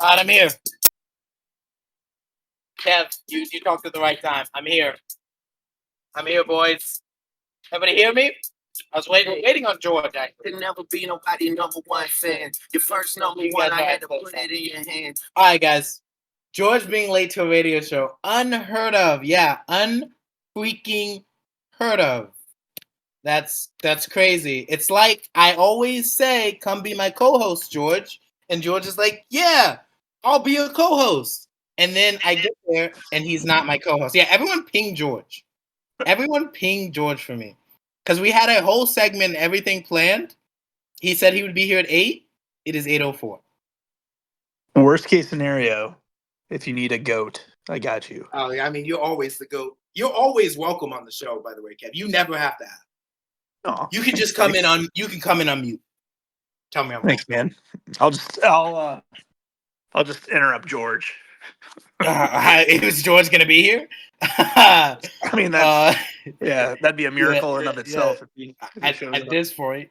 Alright, I'm here. Kev, you talked at the right time. I'm here. I'm here, boys. Everybody hear me? I was waiting on George, actually. Could never be nobody number one fan. Your first number one, I had to put it in your hand. Alright, guys. George being late to a radio show. Unheard of. Yeah, unfreaking heard of. That's crazy. It's like I always say, come be my co-host, George. And George is like, yeah, I'll be your co-host. And then I get there and he's not my co-host. Yeah, everyone ping George. Everyone ping George for me. Because we had a whole segment and everything planned. He said he would be here at 8. It is 8:04. Worst case scenario, if you need a goat, I got you. Oh, yeah, I mean, you're always the goat. You're always welcome on the show, by the way, Kev. You never have to ask. Oh, you can just come in on. You can come in on mute. Tell me I'm wrong. Thanks, man. I'll just interrupt George. It was George going to be here? I mean, that's that'd be a miracle in of itself. Yeah. At this point,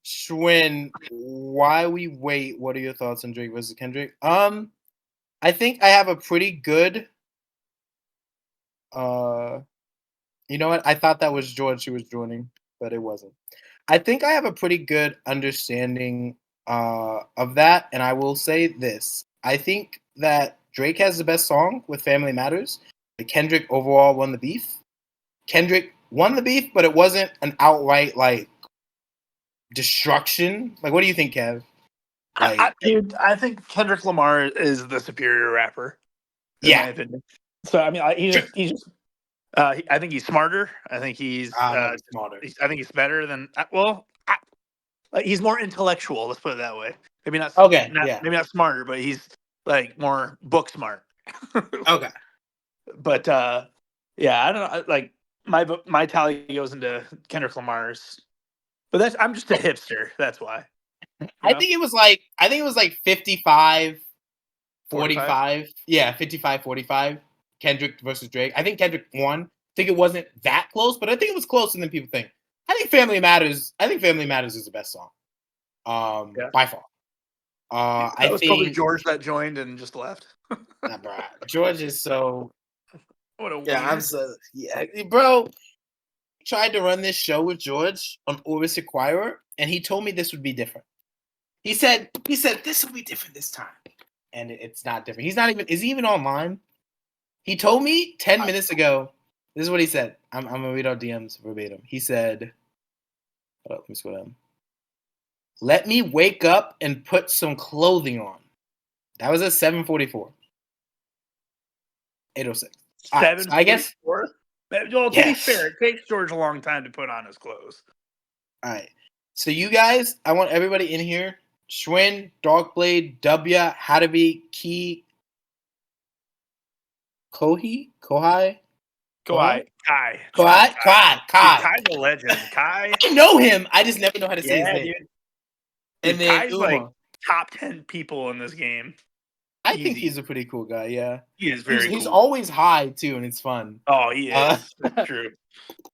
Schwinn, why we wait? What are your thoughts on Drake versus Kendrick? I think I have a pretty good. You know what? I thought that was George who was joining, but it wasn't. I think I have a pretty good understanding of that, and I will say this. I think that Drake has the best song with Family Matters. Kendrick overall won the beef. Kendrick won the beef, but it wasn't an outright, like, destruction. Like, what do you think, Kev? Like, dude, I think Kendrick Lamar is the superior rapper. In my opinion. So, I mean, I think he's smarter. I think he's smarter. I think he's better than he's more intellectual. Let's put it that way. Maybe not. Okay. Maybe not smarter, but he's like more book smart. Okay. But I don't know. Like my tally goes into Kendrick Lamar's. But I'm just a hipster. That's why. I think it was like 55, 45. Yeah, 55, 45. Kendrick versus Drake. I think Kendrick won. I think it wasn't that close, but I think it was closer than people think. I think Family Matters is the best song. By far. That was probably George that joined and just left. Nah, bro. George is so. What a I'm so bro. Tried to run this show with George on Orbis Acquirer, and he told me this would be different. He said this will be different this time, and it's not different. Is he even online? He told me 10 minutes ago. This is what he said. I'm gonna read our DMs verbatim. He said, hold up, let me scroll down. Let me wake up and put some clothing on. That was at 7:44. 8:06. 7:44? I guess. Well, to be fair, it takes George a long time to put on his clothes. All right. So you guys, I want everybody in here. Schwinn, Darkblade, W, Hadabi, Key, Kohai. Kai the legend. Kai. I know him. I just never know how to say his name. Dude. And then Kai's like top 10 people in this game. I think he's a pretty cool guy. Yeah, he is very. He's cool. always high too, and it's fun. Oh, he is. That's true.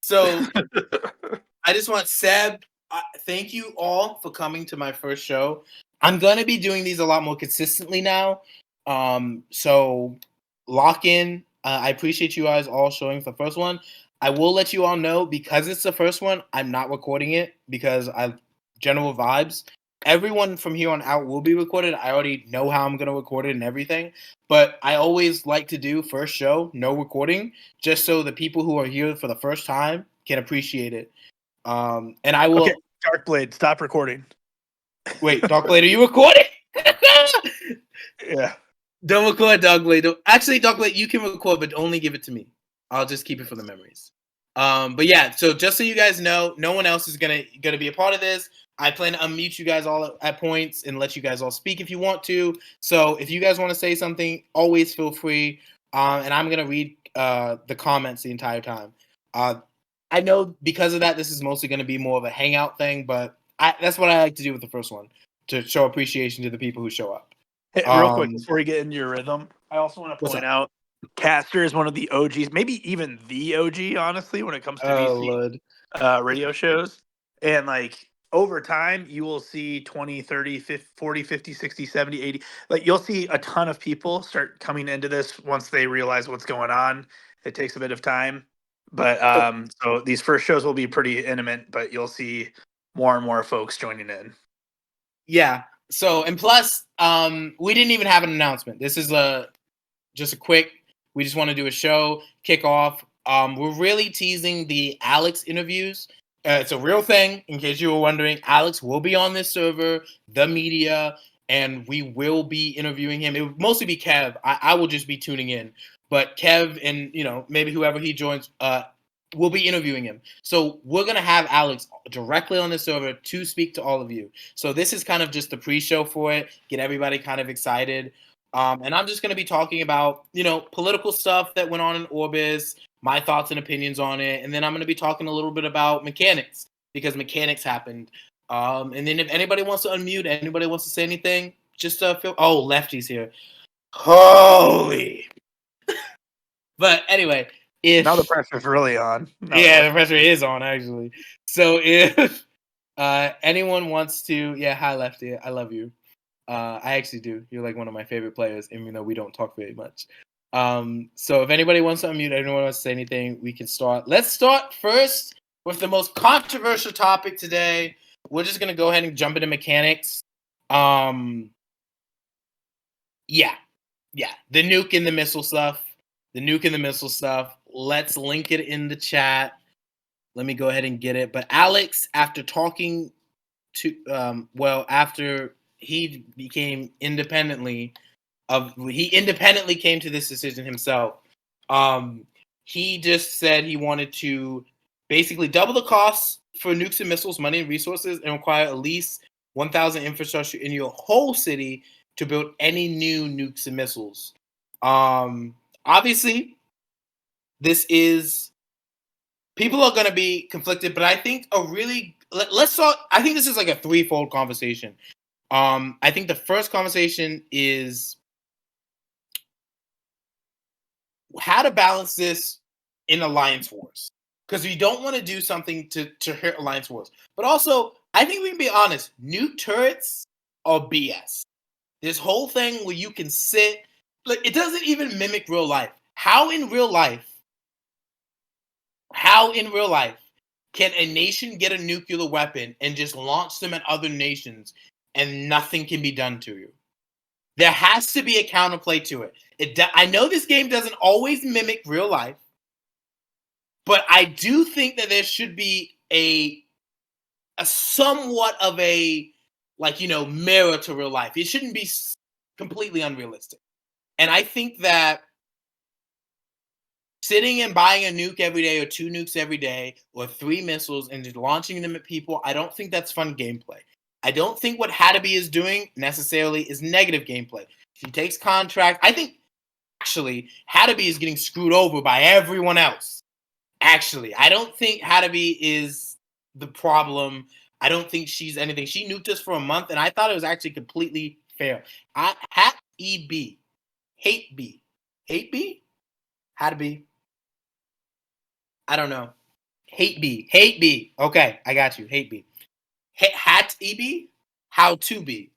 So I just want Seb. Thank you all for coming to my first show. I'm gonna be doing these a lot more consistently now. So lock in. I appreciate you guys all showing for the first one. I will let you all know, because it's the first one, I'm not recording it because general vibes. Everyone from here on out will be recorded. I already know how I'm going to record it and everything. But I always like to do first show, no recording, just so the people who are here for the first time can appreciate it. And I will... Okay, Darkblade, stop recording. Wait, Darkblade, are you recording? Yeah. Don't record, Darkblade. Actually, Darkblade, you can record, but only give it to me. I'll just keep it for the memories. But yeah, so just so you guys know, no one else is gonna be a part of this. I plan to unmute you guys all at points and let you guys all speak if you want to. So if you guys want to say something, always feel free. And I'm gonna read the comments the entire time. I know because of that, this is mostly gonna be more of a hangout thing, but that's what I like to do with the first one, to show appreciation to the people who show up. Hey, real quick, before you get into your rhythm, I also want to point out Caster is one of the OGs, maybe even the OG, honestly, when it comes to VC radio shows. And like, over time, you will see 20, 30, 50, 40, 50, 60, 70, 80. Like you'll see a ton of people start coming into this once they realize what's going on. It takes a bit of time. But so these first shows will be pretty intimate, but you'll see more and more folks joining in. Yeah. So, and plus, we didn't even have an announcement. This is just a quick, we just want to do a show, kick off. We're really teasing the Alex interviews. It's a real thing, in case you were wondering. Alex will be on this server, the media, and we will be interviewing him. It will mostly be Kev. I will just be tuning in. But Kev and, maybe whoever he joins, we'll be interviewing him. So we're going to have Alex directly on the server to speak to all of you. So this is kind of just the pre-show for it, get everybody kind of excited. And I'm just going to be talking about, political stuff that went on in Orbis, my thoughts and opinions on it. And then I'm going to be talking a little bit about mechanics, because mechanics happened. And then if anybody wants to unmute, anybody wants to say anything, just feel... Oh, Lefty's here. Holy. But anyway, now the pressure's really on. The pressure is on, actually. So if anyone wants to... Yeah, hi, Lefty. I love you. I actually do. You're like one of my favorite players, even though we don't talk very much. So if anybody wants to unmute, anyone wants to say anything, we can start. Let's start first with the most controversial topic today. We're just going to go ahead and jump into mechanics. Yeah. The nuke and the missile stuff. Let's link it in the chat. Let me go ahead and get it. But Alex, after talking to, after he became independently came to this decision himself. He just said he wanted to basically double the costs for nukes and missiles, money and resources, and require at least 1,000 infrastructure in your whole city to build any new nukes and missiles. Obviously, this is... people are going to be conflicted, but I think let's talk... I think this is like a threefold conversation. I think the first conversation is how to balance this in Alliance Wars. Because we don't want to do something to hurt Alliance Wars. But also, I think we can be honest, nuke turrets are BS. This whole thing where you can sit... like, it doesn't even mimic real life. How in real life can a nation get a nuclear weapon and just launch them at other nations and nothing can be done to you? There has to be a counterplay to it. I know this game doesn't always mimic real life, but I do think that there should be a somewhat of a, mirror to real life. It shouldn't be completely unrealistic. And I think that sitting and buying a nuke every day, or 2 nukes every day, or 3 missiles and just launching them at people, I don't think that's fun gameplay. I don't think what Hadaby is doing necessarily is negative gameplay. She takes contract. I think, actually, Hadaby is getting screwed over by everyone else. Actually, I don't think Hadaby is the problem. I don't think she's anything. She nuked us for a month, and I thought it was actually completely fair. Hate B. Hadaby. I don't know. Hate B. Okay, I got you. Hate B. Hat EB? How to be?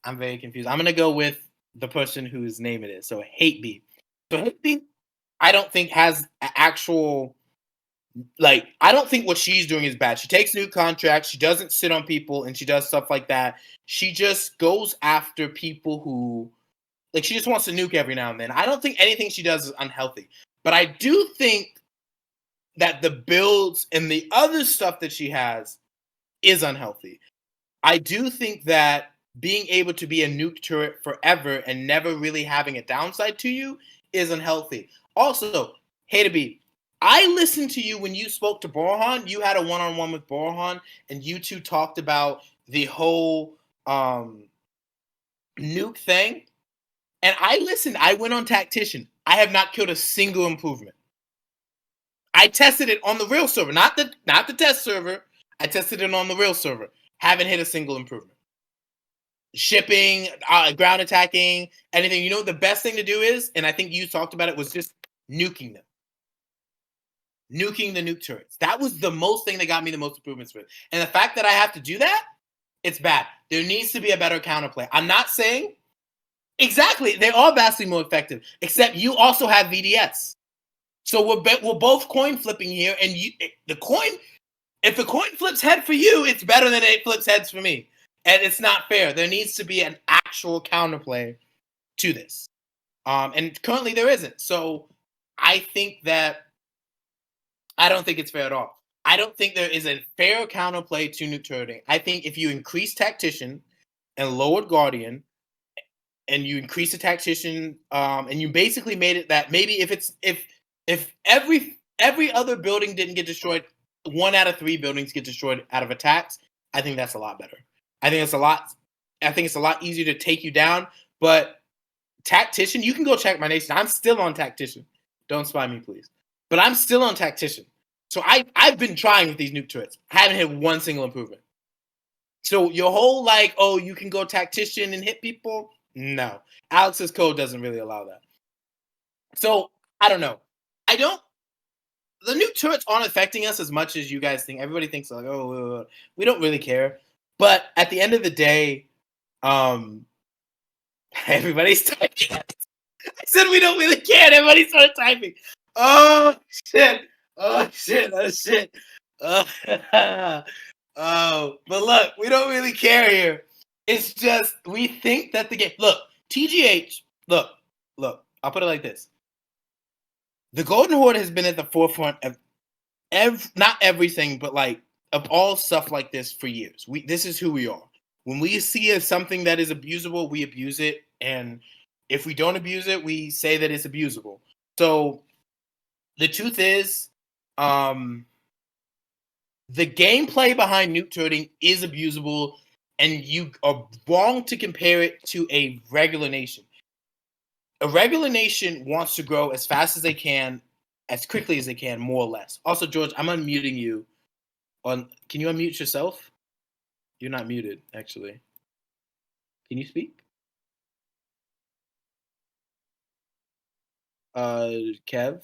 I'm very confused. I'm gonna go with the person whose name it is. So Hate B. So Hate B, I don't think has actual... I don't think what she's doing is bad. She takes new contracts. She doesn't sit on people, and she does stuff like that. She just goes after people who... she just wants to nuke every now and then. I don't think anything she does is unhealthy. But I do think that the builds and the other stuff that she has is unhealthy. I do think that being able to be a nuke turret forever and never really having a downside to you is unhealthy. Also, Hadaby, I listened to you when you spoke to Borhan. You had a one-on-one with Borhan, and you two talked about the whole nuke thing. And I listened. I went on Tactician. I have not killed a single improvement. I tested it on the real server, not the test server. I tested it on the real server. Haven't hit a single improvement. Shipping, ground attacking, anything. You know what the best thing to do is, and I think you talked about it, was just nuking them. nuking the nuke turrets. That was the most thing that got me the most improvements with. And the fact that I have to do that, it's bad. There needs to be a better counterplay. I'm not saying exactly. They are vastly more effective, except you also have VDS. So we're both coin flipping here, and if the coin flips head for you, it's better than it flips heads for me. And it's not fair. There needs to be an actual counterplay to this. And currently there isn't. So I think that I don't think it's fair at all. I don't think there is a fair counterplay to nuke turreting. I think if you increase Tactician and lowered Guardian, and you increase the Tactician, and you basically made it that maybe if every other building didn't get destroyed, 1 out of 3 buildings get destroyed out of attacks, I think that's a lot better. I think it's a lot easier to take you down. But Tactician, you can go check my nation. I'm still on Tactician. Don't spy me, please. But I'm still on Tactician. So I've been trying with these nuke turrets. I haven't hit one single improvement. So your whole you can go Tactician and hit people? No. Alex's code doesn't really allow that. So I don't know. The nuke turrets aren't affecting us as much as you guys think. Everybody thinks we don't really care. But at the end of the day, everybody's typing. I said we don't really care. And everybody started typing. Oh shit! Oh shit! Oh shit! Oh, but look, we don't really care here. It's just we think that the game. Look, TGH. Look. I'll put it like this: the Golden Horde has been at the forefront of not everything, but of all stuff like this for years. This is who we are. When we see something that is abusable, we abuse it, and if we don't abuse it, we say that it's abusable. So the truth is, the gameplay behind nuke turreting is abusable, and you are wrong to compare it to a regular nation. A regular nation wants to grow as fast as they can, as quickly as they can, more or less. Also, George, I'm unmuting you. Can you unmute yourself? You're not muted, actually. Can you speak? Kev?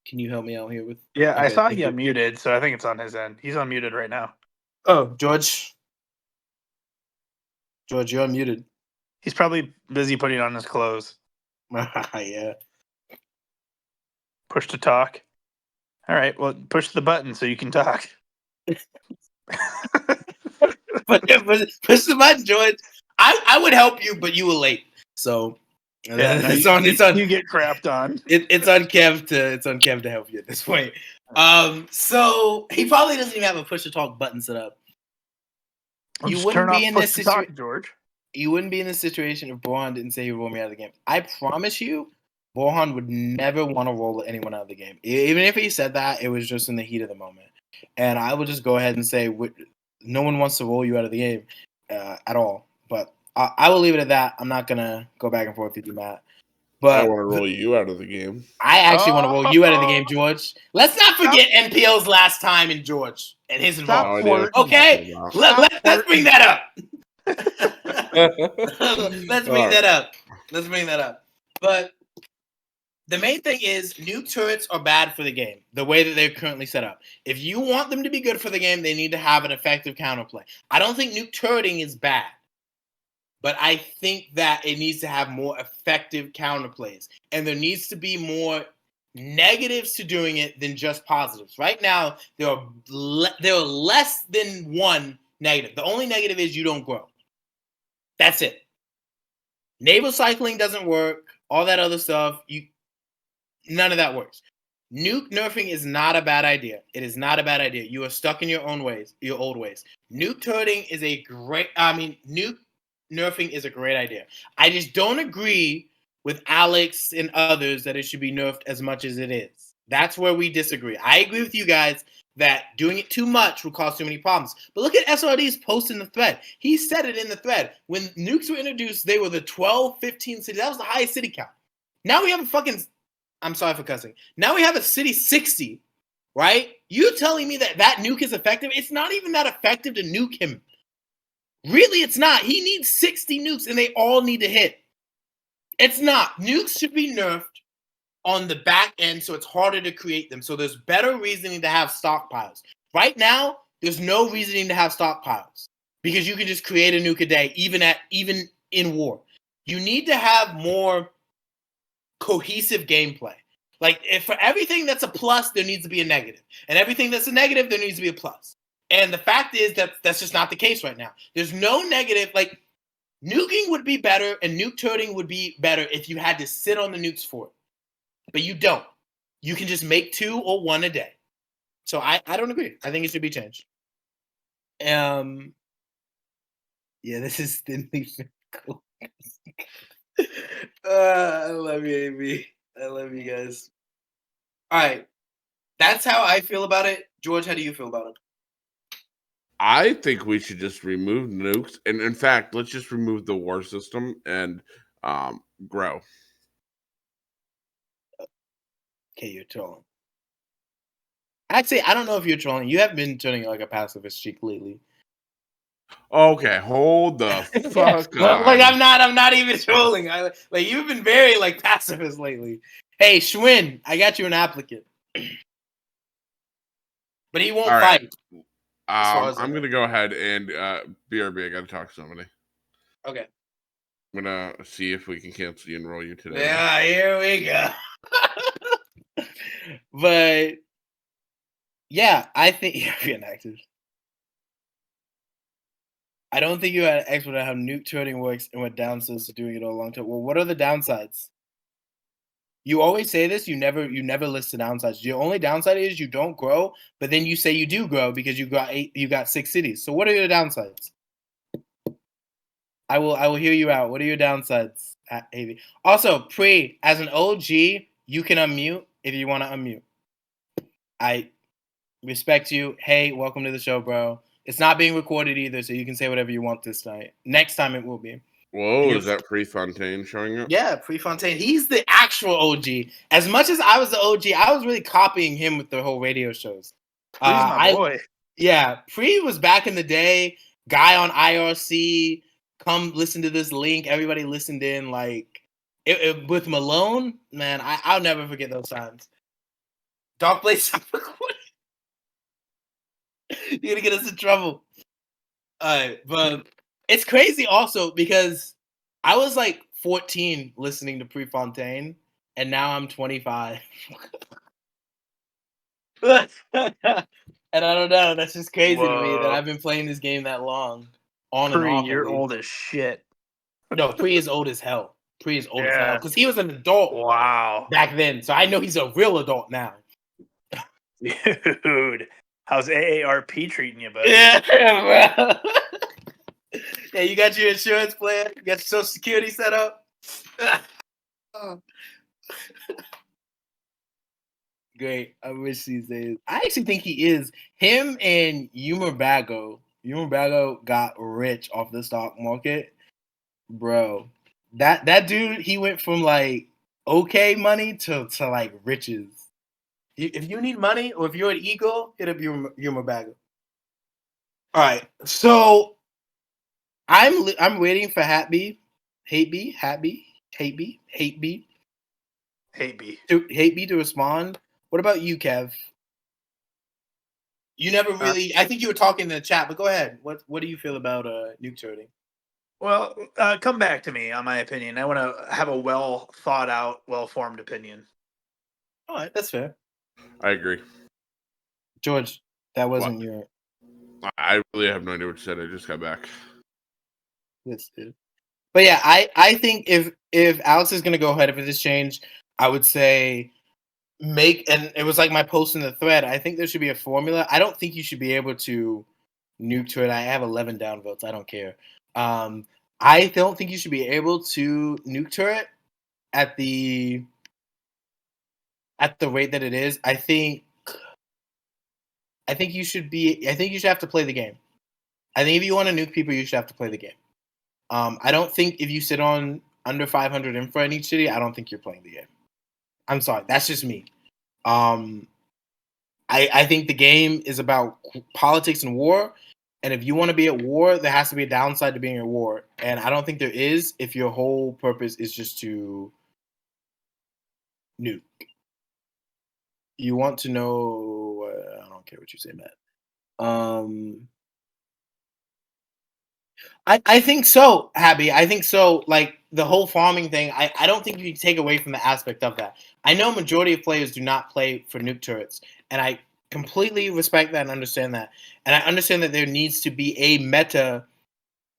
Can you help me out here with? Yeah, I Okay, saw thank he you. unmuted, so I think it's on his end. He's unmuted right now. Oh, George. George, you're unmuted. He's probably busy putting on his clothes. Yeah. Push to talk. All right, well, push the button so you can talk. But push the button, George. I would help you, but you were late. So Yeah, it's on. You get crapped on. It's on Kev to help you at this point. So he probably doesn't even have a push to talk button set up. You wouldn't turn be off in push this to talk, situation, George. You wouldn't be in this situation if Borhan didn't say he would roll me out of the game. I promise you, Borhan would never want to roll anyone out of the game. Even if he said that, it was just in the heat of the moment. And I would just go ahead and say, no one wants to roll you out of the game at all. But I will leave it at that. I'm not going to go back and forth with you, Matt. But I want to roll you out of the game. I actually want to roll you out of the game, George. Let's not forget NPL's last time in George and his involvement. No idea. Okay? Let's bring that up. Let's bring that up. But the main thing is nuke turrets are bad for the game, the way that they're currently set up. If you want them to be good for the game, they need to have an effective counterplay. I don't think nuke turreting is bad, but I think that it needs to have more effective counterplays. And there needs to be more negatives to doing it than just positives. Right now, there are less than one negative. The only negative is you don't grow. That's it. Naval cycling doesn't work. All that other stuff, none of that works. Nuke nerfing is not a bad idea. It is not a bad idea. You are stuck in your old ways. Nuke turreting is nuke nerfing is a great idea. I just don't agree with Alex and others that it should be nerfed as much as it is. That's where we disagree. I agree with you guys that doing it too much will cause too many problems. But look at SRD's post in the thread. He said it in the thread. When nukes were introduced, they were the 12, 15 cities. That was the highest city count. Now we have I'm sorry for cussing. Now we have a city 60, right? You telling me that nuke is effective? It's not even that effective to nuke him. Really, it's not. He needs 60 nukes, and they all need to hit. It's not. Nukes should be nerfed on the back end, so it's harder to create them. So there's better reasoning to have stockpiles. Right now, there's no reasoning to have stockpiles because you can just create a nuke a day, even in war. You need to have more cohesive gameplay. Like, if for everything that's a plus, there needs to be a negative, and everything that's a negative, there needs to be a plus. And the fact is that that's just not the case right now. There's no negative. Like, nuking would be better, and nuke turning would be better if you had to sit on the nukes for it. But you don't. You can just make 2 or 1 a day. So I don't agree. I think it should be changed. Yeah, this is thinly cool. I love you, AB. I love you guys. All right. That's how I feel about it. George, how do you feel about it? I think we should just remove nukes, and in fact, let's just remove the war system and grow. Okay, you're trolling. Actually, I don't know if you're trolling. You have been turning like a pacifist cheek lately. Okay, hold the fuck on. Like I'm not even trolling. Like you've been very like pacifist lately. Hey, Schwinn, I got you an applicant. But he won't All right. fight. I'm I'm gonna go ahead and BRB. I gotta talk to somebody. Okay. I'm gonna see if we can cancel you and enroll you today. Yeah, here we go. But yeah, I think you're inactive. I don't think you're an expert on how nuke turning works and what downsides to doing it all long term. Well, what are the downsides? You always say this. You never list the downsides. Your only downside is you don't grow, but then you say you do grow because you got 6 cities. So what are your downsides? I will hear you out. What are your downsides, AV? Also, Pre, as an OG, you can unmute if you want to unmute. I respect you. Hey, welcome to the show, bro. It's not being recorded either, so you can say whatever you want this night. Next time it will be. Whoa, is that Prefontaine showing up? Yeah, Prefontaine. He's the actual OG. As much as I was the OG, I was really copying him with the whole radio shows. He's my boy. Yeah, Pre was back in the day. Guy on IRC. Come listen to this link. Everybody listened in. Like with Malone, man, I'll never forget those times. Dark Place. You're gonna get us in trouble. All right, but it's crazy also because I was like 14 listening to Prefontaine, and now I'm 25. And I don't know. That's just crazy to me that I've been playing this game that long, on and off. You're old as shit. No, Pre is old as hell. Pre is old as hell because he was an adult. Wow. Back then, so I know he's a real adult now. Dude, how's AARP treating you, buddy? Yeah, bro. Yeah, you got your insurance plan. You got your Social Security set up. Great. I wish these days. I actually think he is. Him and Humor Bago. Humor Bago got rich off the stock market, bro. That dude, he went from like okay money to like riches. If you need money or if you're an eagle, hit up Humor Bago. All right, so I'm waiting for Hateby to respond. What about you, Kev? You never really. I think you were talking in the chat, but go ahead. What do you feel about nuke turning? Well, come back to me on my opinion. I want to have a well thought out, well formed opinion. All right, that's fair. I agree. George, that wasn't your. I really have no idea what you said. I just got back. Yes, dude. But yeah, I think if Alex is gonna go ahead with this change, I would say and it was like my post in the thread. I think there should be a formula. I don't think you should be able to nuke to it. I have 11 downvotes. I don't care. I don't think you should be able to nuke turret at the rate that it is. I think you should have to play the game. I think if you want to nuke people, you should have to play the game. I don't think if you sit on under 500 infra in each city, I don't think you're playing the game. I'm sorry, that's just me. I think the game is about politics and war, and if you want to be at war, there has to be a downside to being at war, and I don't think there is if your whole purpose is just to nuke. You want to know? I don't care what you say, Matt. I think so, Abby. I think so. Like the whole farming thing, I don't think you can take away from the aspect of that. I know majority of players do not play for nuke turrets, and I completely respect that and understand that. And I understand that there needs to be a meta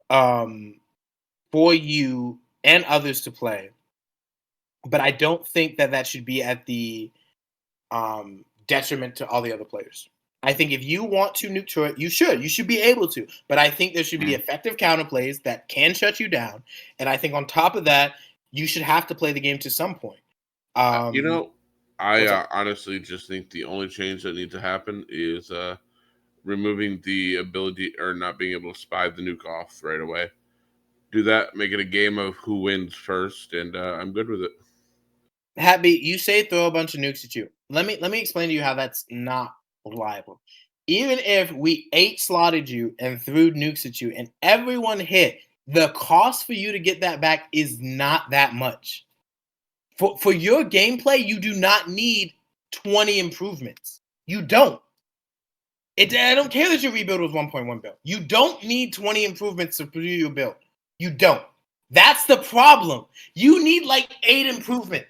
for you and others to play. But I don't think that should be at the detriment to all the other players. I think if you want to nuke turret, you should be able to. But I think there should be effective counterplays that can shut you down. And I think on top of that, you should have to play the game to some point. I honestly just think the only change that needs to happen is removing the ability or not being able to spy the nuke off right away. Do that, make it a game of who wins first, and I'm good with it. Happy, you say throw a bunch of nukes at you. Let me explain to you how that's not reliable. Even if we 8-slotted you and threw nukes at you and everyone hit, the cost for you to get that back is not that much. For your gameplay, you do not need 20 improvements. You don't. I don't care that your rebuild was 1.1 build. You don't need 20 improvements to produce your build. You don't. That's the problem. You need like 8 improvements.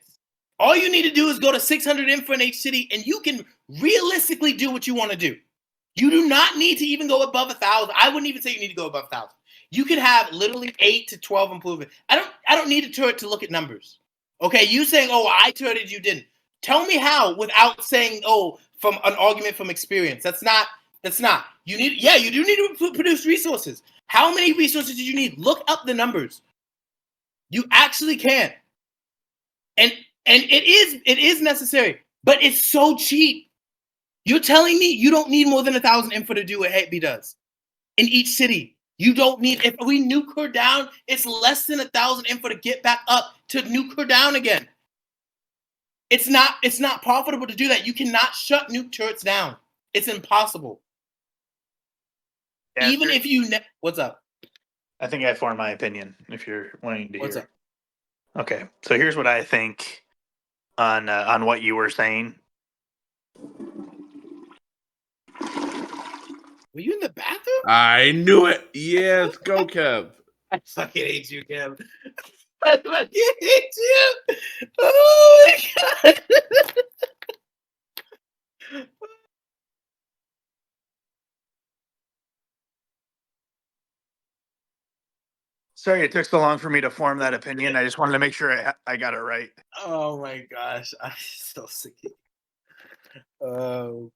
All you need to do is go to 600 info in each city, and you can realistically do what you want to do. You do not need to even go above 1,000. I wouldn't even say you need to go above 1,000. You could have literally 8 to 12 improvements. I don't need a turret to look at numbers. Okay, you saying, "Oh, I turreted, you didn't." Tell me how without saying, "Oh," from an argument from experience. That's not. You need. Yeah, you do need to produce resources. How many resources did you need? Look up the numbers. You actually can. And it is necessary, but it's so cheap. You're telling me you don't need more than 1,000 info to do what Happy does in each city. You don't need. If we nuke her down, it's less than 1,000 info to get back up to nuke her down again. It's not profitable to do that. You cannot shut nuke turrets down. It's impossible. Yeah, even if you what's up? I think I formed my opinion. If you're wanting to What's hear. up? Okay, so here's what I think on what you were saying. Were you in the bathroom? I knew it. Yes, go Kev. I fucking hate you, Kev. I fucking hate you. Oh my god. Sorry it took so long for me to form that opinion. I just wanted to make sure I got it right. Oh my gosh, I'm so sick of you.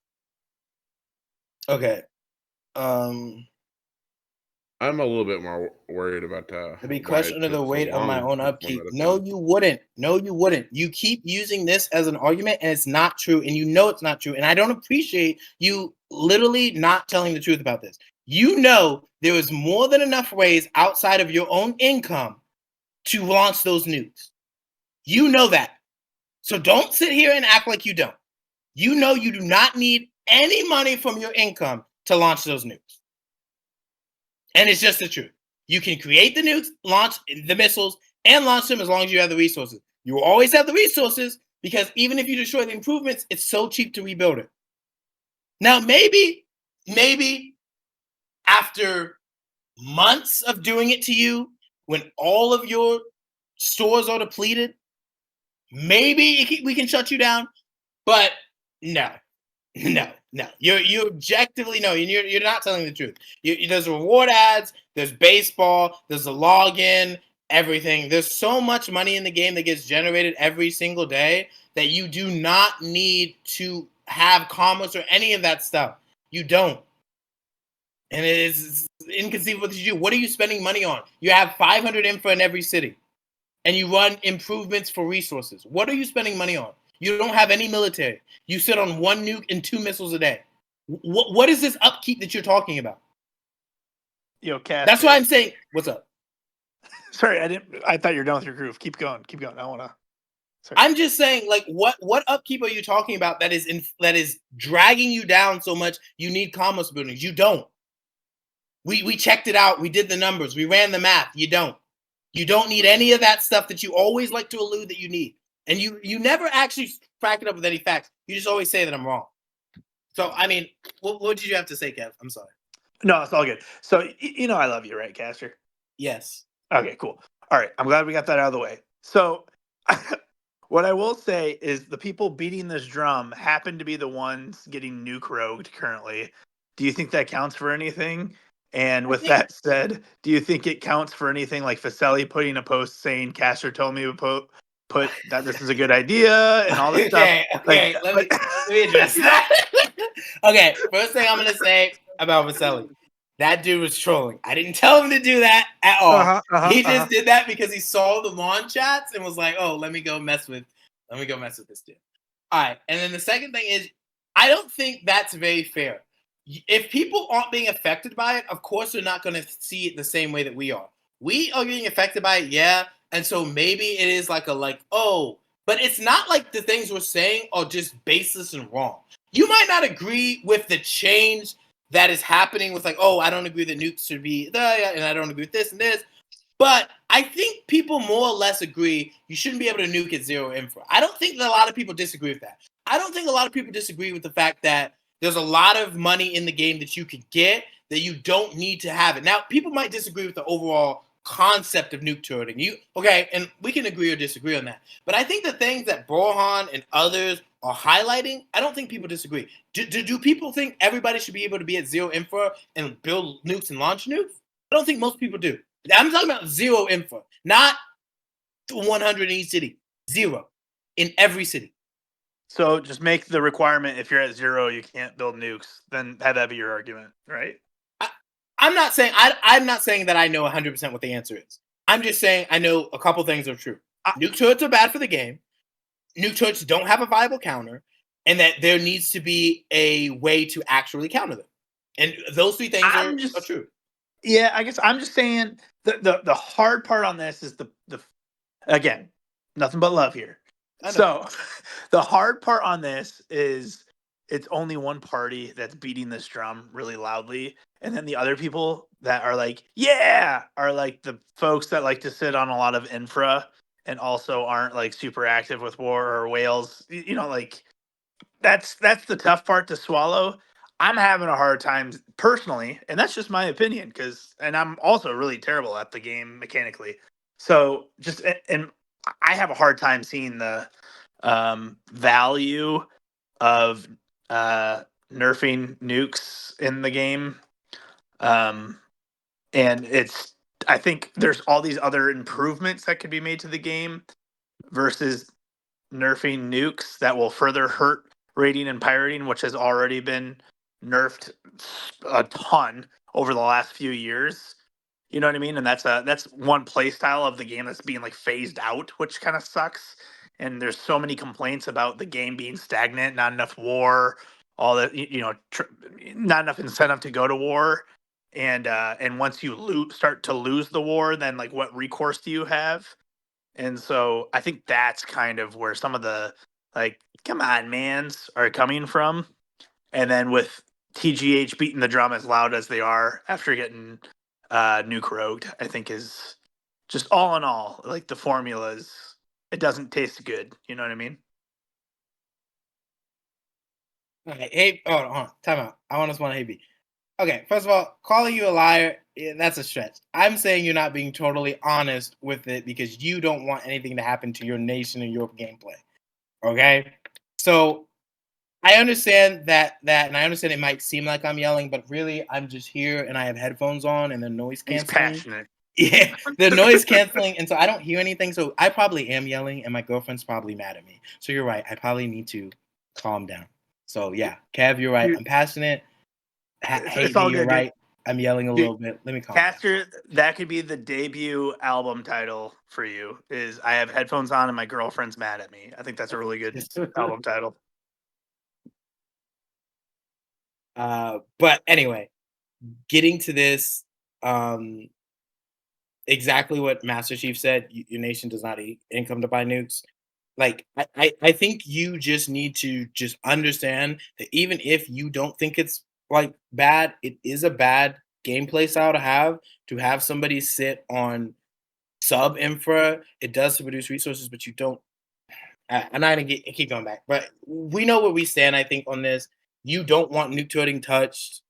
Okay. I'm a little bit more worried about To be why crushed it under the took so weight of my long own to form upkeep. that No, opinion. you wouldn't. No, you wouldn't. You keep using this as an argument, and it's not true, and you know it's not true. And I don't appreciate you literally not telling the truth about this. You know there is more than enough ways outside of your own income to launch those nukes. You know that. So don't sit here and act like you don't. You know you do not need any money from your income to launch those nukes. And it's just the truth. You can create the nukes, launch the missiles, and launch them as long as you have the resources. You will always have the resources because even if you destroy the improvements, it's so cheap to rebuild it. Now, maybe after months of doing it to you, when all of your stores are depleted, maybe we can shut you down. But no. You're objectively no. You're not telling the truth. There's reward ads. There's baseball. There's a login. Everything. There's so much money in the game that gets generated every single day that you do not need to have commerce or any of that stuff. You don't. And it is inconceivable that you do. What are you spending money on? You have 500 info in every city, and you run improvements for resources. What are you spending money on? You don't have any military. You sit on 1 nuke and 2 missiles a day. What is this upkeep that you're talking about? Yo, Cass. That's why I'm saying, what's up? Sorry, I thought you were done with your groove. Keep going. I wanna. Sorry. I'm just saying, like, what upkeep are you talking about that is dragging you down so much? You need commerce buildings. You don't. We checked it out. We did the numbers. We ran the math. You don't. You don't need any of that stuff that you always like to allude that you need. and you never actually back it up with any facts. You just always say that I'm wrong. So I mean, what did you have to say, Kev? I'm sorry. No, it's all good. So you know I love you, right, Caster? Yes. Okay, cool. All right, I'm glad we got that out of the way. So, what I will say is the people beating this drum happen to be the ones getting nuke rogued currently. Do you think that counts for anything? And with that said, do you think it counts for anything like Facelli putting a post saying Caster told me to put that this is a good idea and all this stuff? Okay, let me address that. Okay, first thing I'm gonna say about Vaselli. That dude was trolling. I didn't tell him to do that at all. He just did that because he saw the lawn chats and was like, "Oh, let me go mess with this dude." All right, and then the second thing is, I don't think that's very fair. If people aren't being affected by it, of course they're not going to see it the same way that we are. We are getting affected by it, yeah, and so maybe it is like but it's not like the things we're saying are just baseless and wrong. You might not agree with the change that is happening with I don't agree that nukes should be and I don't agree with this and this. But I think people more or less agree you shouldn't be able to nuke at zero infra. I don't think that a lot of people disagree with that. I don't think a lot of people disagree with the fact that there's a lot of money in the game that you could get that you don't need to have it. Now, people might disagree with the overall concept of nuke turreting. And we can agree or disagree on that. But I think the things that Borhan and others are highlighting, I don't think people disagree. Do people think everybody should be able to be at zero infra and build nukes and launch nukes? I don't think most people do. I'm talking about zero infra, not 100 in each city. Zero in every city. So just make the requirement if you're at zero, you can't build nukes. Then have that be your argument, right? I'm not saying that I know 100% what the answer is. I'm just saying I know a couple things are true. Nuke turrets are bad for the game. Nuke turrets don't have a viable counter, and that there needs to be a way to actually counter them. And those three things are true. Yeah, I guess I'm just saying the hard part on this is the again, nothing but love here. So the hard part on this is it's only one party that's beating this drum really loudly, and then the other people that are like, yeah, are like the folks that like to sit on a lot of infra and also aren't like super active with war or whales. You know, like that's the tough part to swallow. I'm having a hard time personally, and that's just my opinion and I'm also really terrible at the game mechanically. So and I have a hard time seeing the value of nerfing nukes in the game. And I think there's all these other improvements that could be made to the game versus nerfing nukes that will further hurt raiding and pirating, which has already been nerfed a ton over the last few years. You know what I mean? And that's one play style of the game that's being like phased out, which kind of sucks. And there's so many complaints about the game being stagnant, not enough war, all that not enough incentive to go to war. And once you start to lose the war, then like what recourse do you have? And so I think that's kind of where some of the like, come on, mans are coming from. And then with TGH beating the drum as loud as they are after getting nuke rogued, I think is just all in all, like the formulas, it doesn't taste good. You know what I mean? Okay, hey, hold on, time out. I want to hey B. Okay, first of all, calling you a liar, that's a stretch. I'm saying you're not being totally honest with it because you don't want anything to happen to your nation and your gameplay. Okay? So I understand that, and I understand it might seem like I'm yelling, but really I'm just here and I have headphones on and they're noise canceling. He's passionate. Yeah, they're noise canceling, and so I don't hear anything. So I probably am yelling, and my girlfriend's probably mad at me. So you're right. I probably need to calm down. So yeah, Kev, you're right. I'm passionate. Hey, all you're good, right. I'm yelling a little bit. Let me calm Caster, that could be the debut album title for you. Is I have headphones on and my girlfriend's mad at me. I think that's a really good album title. But anyway, getting to this, exactly what Master Chief said. Your nation does not eat income to buy nukes. Like I think you just need to just understand that even if you don't think it's like bad, it is a bad gameplay style to have somebody sit on sub infra. It does to produce resources, but you don't. I'm not gonna keep going back, but we know where we stand. I think on this, you don't want nuke turreting touched.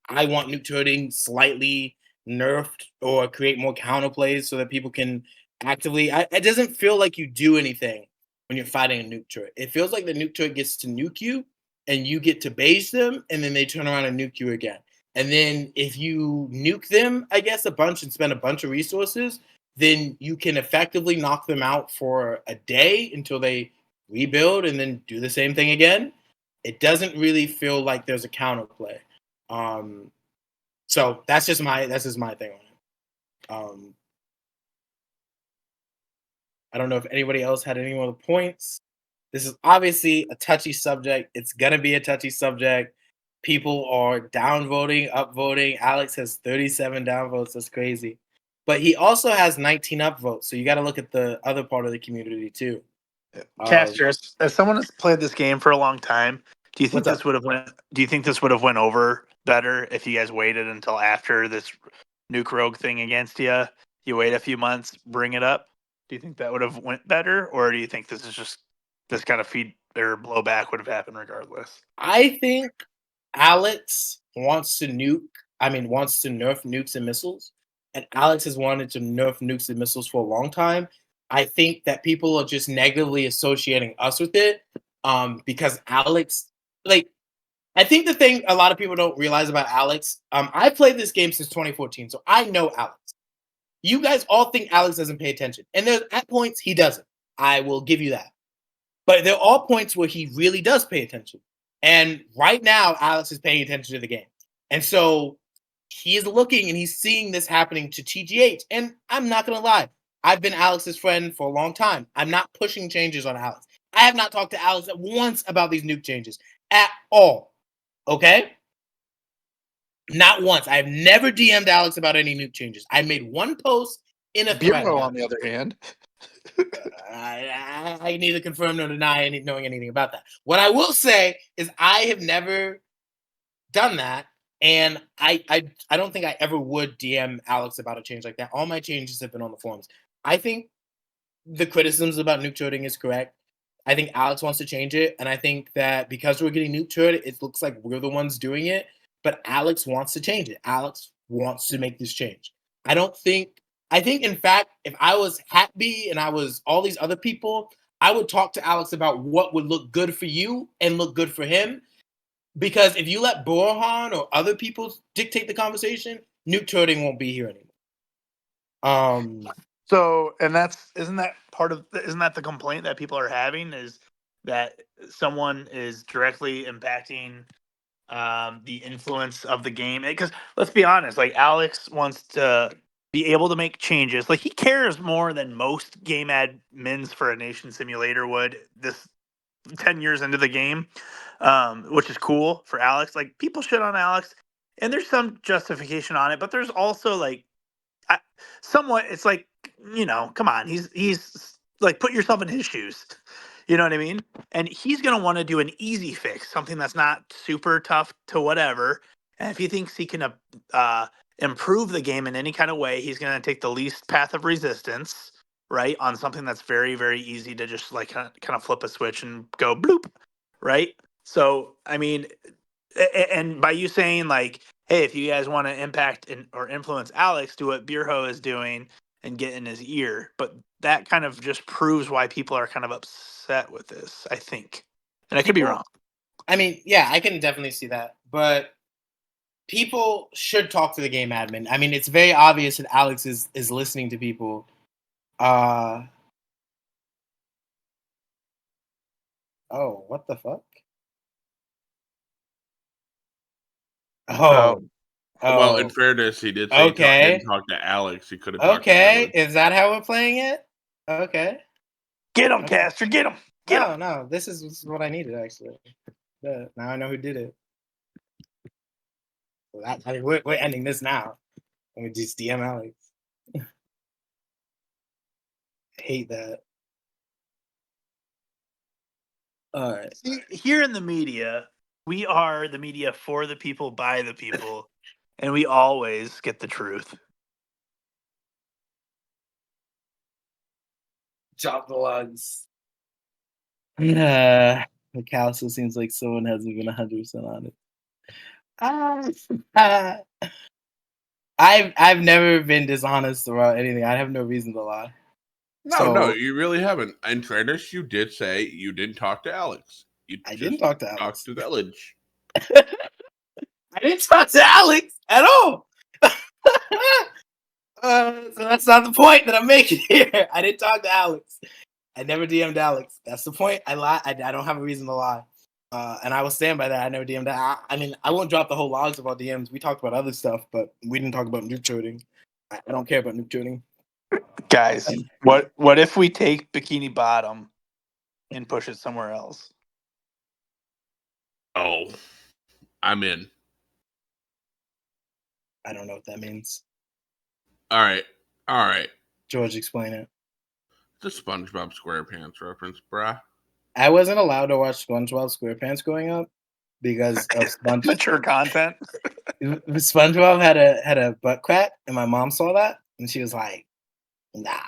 I want nuke turreting slightly nerfed or create more counterplays so that people can actively. It doesn't feel like you do anything when you're fighting a nuke turret. It feels like the nuke turret gets to nuke you, and you get to beige them, and then they turn around and nuke you again. And then if you nuke them, I guess, a bunch and spend a bunch of resources, then you can effectively knock them out for a day until they rebuild and then do the same thing again. It doesn't really feel like there's a counterplay. Um, so that's just my thing on it. I don't know if anybody else had any more points. This is obviously a touchy subject. It's gonna be a touchy subject. People are downvoting, upvoting. Alex has 37 downvotes. That's crazy. But he also has 19 upvotes. So you got to look at the other part of the community too. Caster, as someone that's played this game for a long time, do you think What's up? this would have went? Do you think this would have went over better if you guys waited until after this nuke rogue thing against you? You wait a few months, bring it up. Do you think that would have went better, or do you think this is just this kind of feed or blowback would have happened regardless? I think Alex wants to wants to nerf nukes and missiles, and Alex has wanted to nerf nukes and missiles for a long time. I think that people are just negatively associating us with it, because Alex, like, I think the thing a lot of people don't realize about Alex, I played this game since 2014, so I know Alex. You guys all think Alex doesn't pay attention, and there's at points he doesn't. I will give you that. But there are points where he really does pay attention. And right now, Alex is paying attention to the game. And so he is looking and he's seeing this happening to TGH. And I'm not going to lie, I've been Alex's friend for a long time. I'm not pushing changes on Alex. I have not talked to Alex once about these nuke changes at all. Okay? Not once. I've never DM'd Alex about any nuke changes. I made one post in a thread. Bureau, on the other hand, I neither confirm nor deny knowing anything about that. What I will say is I have never done that, and I don't think I ever would DM Alex about a change like that. All my changes have been on the forums. I think the criticisms about nuke turreting is correct. I think Alex wants to change it, and I think that because we're getting nuke turret, it looks like we're the ones doing it. But Alex wants to change it. Alex wants to make this change. I think, in fact, if I was Happy and I was all these other people, I would talk to Alex about what would look good for you and look good for him. Because if you let Borhan or other people dictate the conversation, nuke turreting won't be here anymore. so and isn't that the complaint that people are having is that someone is directly impacting the influence of the game, because let's be honest, like Alex wants to be able to make changes. Like he cares more than most game admins for a nation simulator would this 10 years into the game, which is cool for Alex. Like people shit on Alex and there's some justification on it, but there's also like somewhat, it's like, come on, he's like, put yourself in his shoes. You know what I mean? And he's going to want to do an easy fix, something that's not super tough to whatever. And if he thinks he can improve the game in any kind of way, he's going to take the least path of resistance, right? On something that's very, very easy to just like kind of flip a switch and go bloop, right? So, I mean, and by you saying like, hey, if you guys want to impact or influence Alex, do what Beerho is doing and get in his ear. But that kind of just proves why people are kind of upset with this, I think. And I could be wrong. I mean, yeah, I can definitely see that. But people should talk to the game admin. I mean, it's very obvious that Alex is listening to people. Oh, what the fuck? Oh. Well, in fairness, he did say he didn't talk to Alex. He could have talked to Alex. Is that how we're playing it? Okay. Get him, Caster. Get him. No. This is what I needed, actually. Now I know who did it. I mean, we're ending this now. Let me just DM Alex. I hate that. All right. See, here in the media, we are the media for the people, by the people, and we always get the truth. Drop the lugs. The council seems like someone hasn't been 100% honest. I've never been dishonest about anything. I have no reason to lie. No, you really haven't. In fairness, you did say you didn't talk to Alex. I didn't talk to Alex. Talked to Village. I didn't talk to Alex at all. So that's not the point that I'm making here. I didn't talk to Alex. I never DM'd Alex. That's the point. I lie. I don't have a reason to lie. And I will stand by that. I never DM'd that. I mean, I won't drop the whole logs about DMs. We talked about other stuff, but we didn't talk about nuke trading. I don't care about nuke trading. Guys, what if we take Bikini Bottom and push it somewhere else? Oh, I'm in. I don't know what that means. All right. George, explain it. The SpongeBob SquarePants reference, bruh. I wasn't allowed to watch SpongeBob SquarePants growing up because of Mature content. SpongeBob had a butt crack, and my mom saw that, and she was like, "Nah."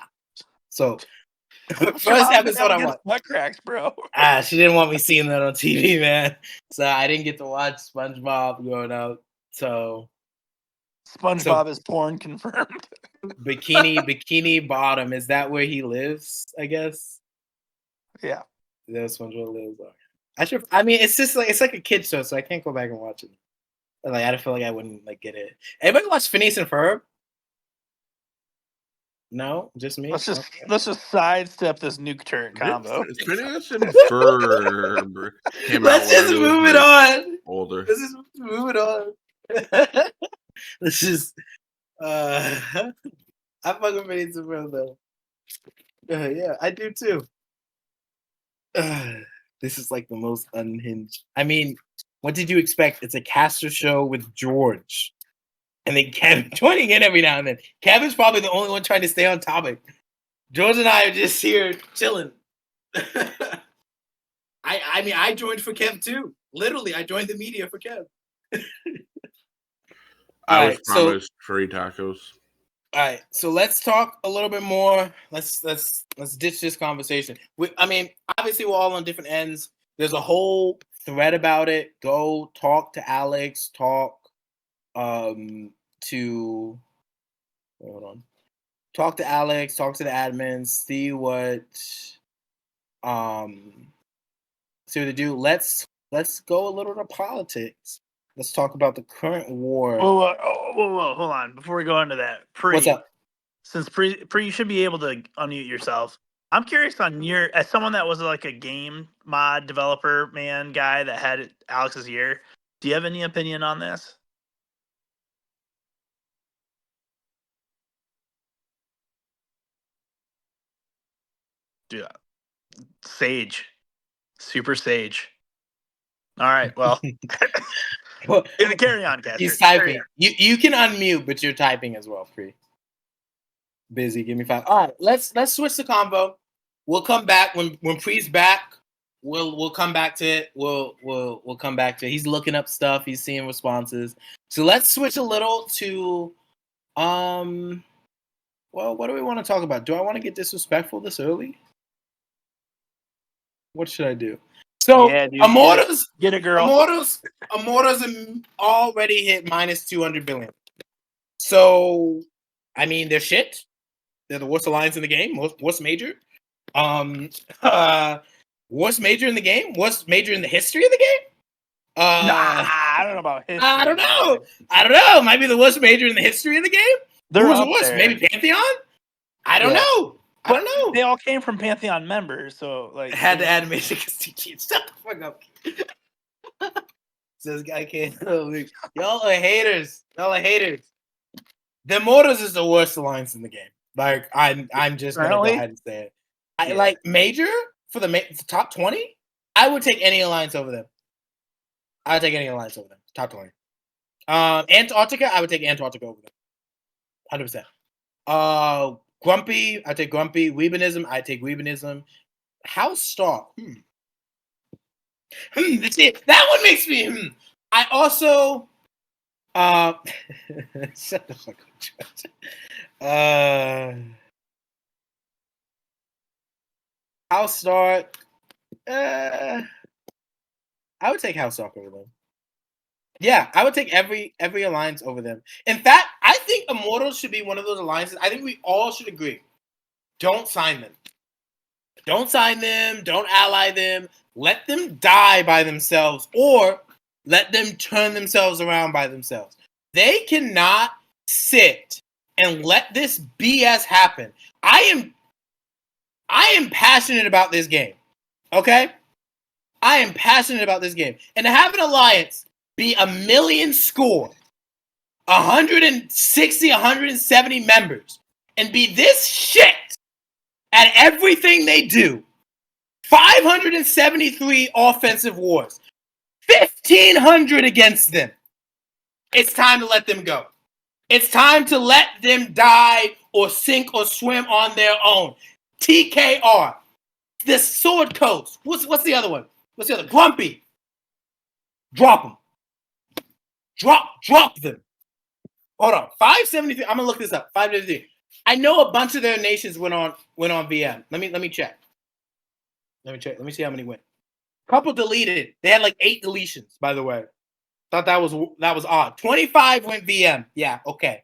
So first episode I watched, butt cracks, bro. she didn't want me seeing that on TV, man. So I didn't get to watch SpongeBob growing up. So SpongeBob is porn confirmed. Bikini Bottom, is that where he lives? I guess. Yeah. That's SpongeBob lives. I mean, it's just like it's like a kid show, so I can't go back and watch it. Like I feel like I wouldn't like get it. Anybody watch Phineas and Ferb? No, just me. Let's just sidestep this nuke turret combo. Phineas and Ferb came out. Let's just move it on. Older. Let's just move it on. Let's just. I fucking Phineas and Ferb though. Yeah, I do too. This is like the most unhinged. I mean, what did you expect? It's a caster show with George. And then Kevin joining in every now and then. Kevin's probably the only one trying to stay on topic. George and I are just here chilling. I mean, I joined for Kev too. Literally, I joined the media for Kev. I was promised free tacos. All right, so let's talk a little bit more. Let's ditch this conversation. I mean, obviously we're all on different ends. There's a whole thread about it. Go talk to Alex. Talk to talk to Alex. Talk to the admins. See what they do. Let's go a little to politics. Let's talk about the current war. Whoa, hold on. Before we go into that, What's up? Since Pre, you should be able to unmute yourself. I'm curious on as someone that was like a game mod developer guy that had Alex's ear. Do you have any opinion on this? Dude, Sage, super Sage. All right, well. Carry on, Caster. He's typing. You can unmute, but you're typing as well, Pre. Busy. Give me 5. All right, let's switch the combo. We'll come back when Pre's back. We'll come back to it. We'll come back to it. He's looking up stuff. He's seeing responses. So let's switch a little to well, what do we want to talk about? Do I want to get disrespectful this early? What should I do? So yeah, dude, Immortals, get a girl. Immortals already hit minus 200 billion. So, I mean, they're shit. They're the worst alliance in the game. Worst major. Worst major in the game. Worst major in the history of the game. I don't know about history. I don't know. Might be the worst major in the history of the game. They're Who's up the worst? there. Maybe Pantheon. I don't know. I don't know. They all came from Pantheon members, so like had the animation because he cheats. Shut the fuck up. This guy can't. Y'all are haters. The Immortals is the worst alliance in the game. Like I'm just gonna go ahead and say it. I like major for the top 20. I would take any alliance over them. Top 20. Antarctica, I would take Antarctica over them. 100%. Grumpy, I take Grumpy. Weebinism, I take Weebinism. House Star. That one makes me. I also. Shut the fuck up, House Star. I would take House Talk over them. Yeah, I would take every alliance over them. In fact, I think Immortals should be one of those alliances. I think we all should agree. Don't sign them. Don't sign them. Don't ally them. Let them die by themselves, or let them turn themselves around by themselves. They cannot sit and let this BS happen. I am passionate about this game. Okay? I am passionate about this game. And to have an alliance be 1 million score, 160, 170 members, and be this shit at everything they do. 573 offensive wars. 1,500 against them. It's time to let them go. It's time to let them die or sink or swim on their own. TKR. The Sword Coast. What's the other one? What's the other? Grumpy. Drop them. Drop them. Hold on. 573. I'm gonna look this up. 573. I know a bunch of their nations went on VM. Let me check. Let me check. Let me see how many went. Couple deleted. They had like 8 deletions, by the way. Thought that was odd. 25 went VM. Yeah, okay.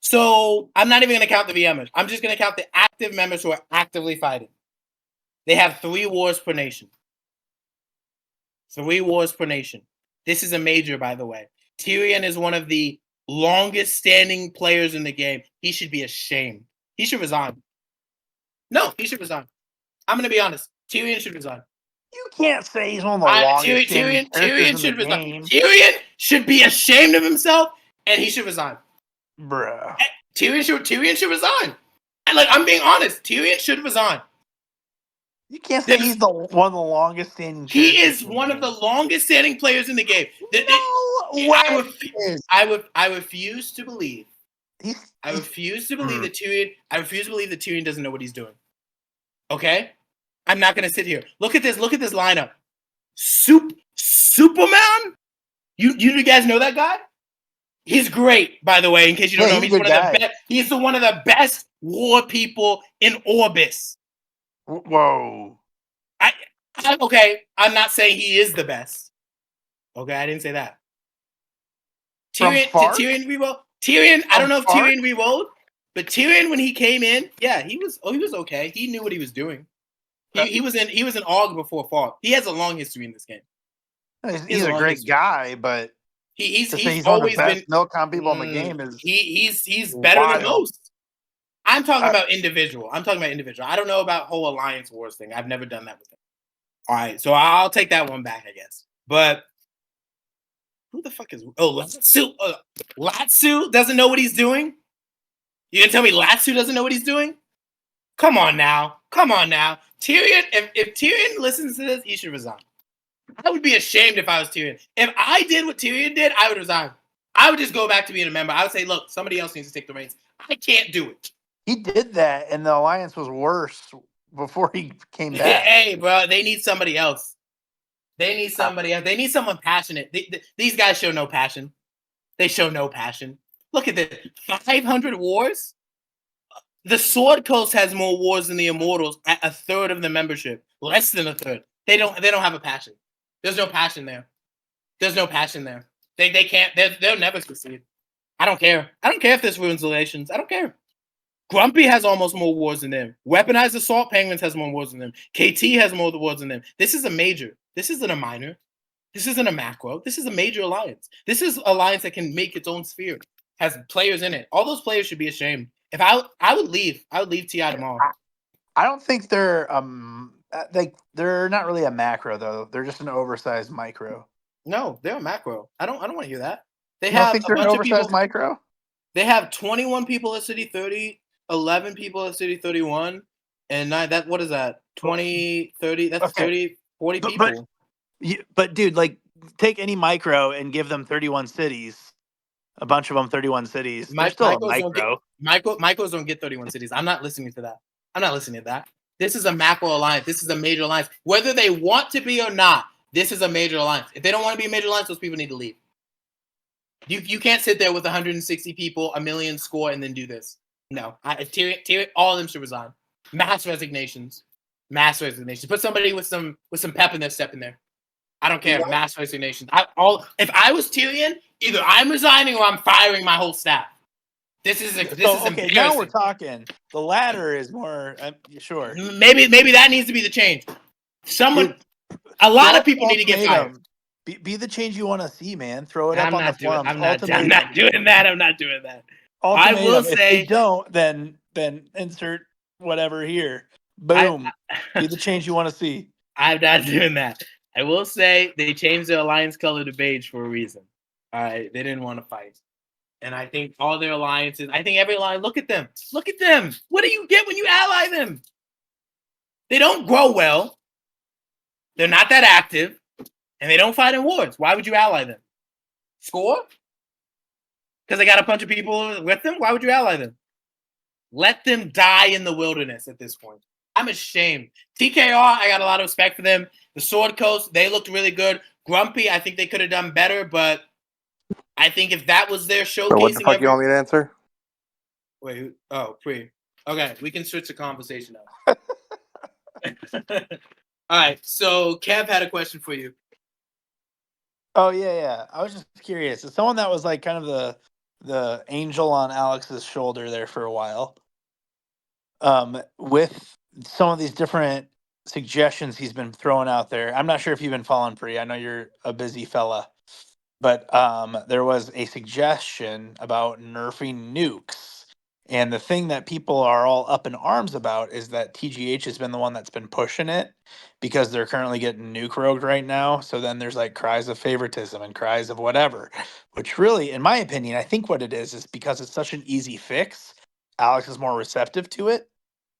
So I'm not even gonna count the VMers. I'm just gonna count the active members who are actively fighting. They have 3 wars per nation. 3 wars per nation. This is a major, by the way. Tyrion is one of the longest standing players in the game. He should be ashamed. He should resign. No, he should resign. I'm gonna be honest. Tyrion should resign. You can't say he's one of the longest Tyrion should resign. Tyrion should be ashamed of himself, and he should resign. Bruh. Tyrion should resign. And I'm being honest. Tyrion should resign. You can't say he's one of the longest standing. He is one of the longest standing players in the game. I refuse to believe. I refuse to believe that Tyrion. I refuse to believe that Tyrion doesn't know what he's doing. Okay, I'm not gonna sit here. Look at this lineup. Superman. You guys know that guy? He's great, by the way. In case you don't know, he's one of the best war people in Orbis. Whoa. Okay, I'm not saying he is the best. Okay, I didn't say that. Tyrion rerolled. Tyrion, I don't know if Tyrion rerolled, but Tyrion when he came in, yeah, he was okay. He knew what he was doing. He was in AUG before fall. He has a long history in this game. He's a great guy, but he's always been Milcom people in the game. He's better than most. I'm talking about individual. I don't know about whole alliance wars thing. I've never done that with him. All right, so I'll take that one back, I guess. But who the fuck is Latsu? Latsu doesn't know what he's doing? You gonna tell me Latsu doesn't know what he's doing? Come on now. Tyrion, if Tyrion listens to this, he should resign. I would be ashamed if I was Tyrion. If I did what Tyrion did, I would resign. I would just go back to being a member. I would say, look, somebody else needs to take the reins. I can't do it. He did that, and the alliance was worse before he came back. Hey, bro, they need somebody else. They need somebody else. They need someone passionate. These guys show no passion. They show no passion. Look at this. 500 wars? The Sword Coast has more wars than the Immortals at 1/3 of the membership. Less than 1/3. They don't have a passion. There's no passion there. They can't. They'll never succeed. I don't care. I don't care if this ruins relations. I don't care. Grumpy has almost more wars than them. Weaponized Assault Penguins has more wars than them. KT has more wars than them. This is a major. This isn't a minor. This isn't a macro. This is a major alliance. This is an alliance that can make its own sphere. Has players in it. All those players should be ashamed. If I would leave. I would leave TI tomorrow. I don't think they're they're not really a macro though. They're just an oversized micro. No, they're a macro. I don't want to hear that. They have think they're an oversized micro. They have 21 people at City 30, 11 people at City 31, and 9. That what is that? 20, 30. That's okay. 30, 40 people. But dude, take any micro and give them 31 cities. A bunch of them 31 cities. They're still a micro. Micros don't get 31 cities. I'm not listening to that. This is a macro alliance. This is a major alliance. Whether they want to be or not, this is a major alliance. If they don't want to be a major alliance, those people need to leave. You can't sit there with 160 people, 1 million score, and then do this. No. Tyrion, all of them should resign. Mass resignations. Mass resignation. Put somebody with some pep in their step in there. I don't care. Yeah. Mass resignation. If I was Tyrion, either I'm resigning or I'm firing my whole staff. This is okay. embarrassing. Now we're talking. The latter is more sure. Maybe that needs to be the change. A lot of people need to get fired. Be the change you want to see, man. Throw it up I'm on the not doing. forums. I'm not doing that. I'm not doing that. I will If say, they don't, then insert whatever here. Boom. Be the change you want to see. I'm not doing that. I will say they changed their alliance color to beige for a reason. All right, they didn't want to fight, and I think all their alliances. I think every alliance. Look at them. Look at them. What do you get when you ally them? They don't grow well. They're not that active, and they don't fight in wars. Why would you ally them? Score? Because they got a bunch of people with them? Why would you ally them? Let them die in the wilderness at this point. I'm ashamed. TKR, I got a lot of respect for them. The Sword Coast, they looked really good. Grumpy, I think they could have done better, but I think if that was their showcasing... So what the fuck you want me to answer? Wait, Pre. Okay, we can switch the conversation now. All right, so Kev had a question for you. Oh yeah. I was just curious. As someone that was like kind of the angel on Alex's shoulder there for a while, with some of these different suggestions he's been throwing out there. I'm not sure if you've been following Free. I know you're a busy fella, but there was a suggestion about nerfing nukes. And the thing that people are all up in arms about is that TGH has been the one that's been pushing it because they're currently getting nuke rogued right now. So then there's like cries of favoritism and cries of whatever, which really, in my opinion, I think what it is because it's such an easy fix. Alex is more receptive to it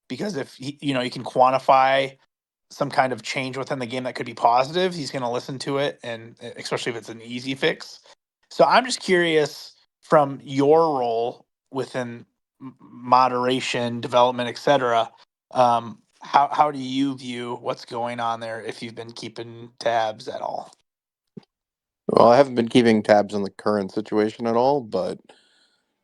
because if you can quantify some kind of change within the game that could be positive, he's going to listen to it, and especially if it's an easy fix. So I'm just curious from your role within moderation, development, etc. How do you view what's going on there if you've been keeping tabs at all? Well, I haven't been keeping tabs on the current situation at all, but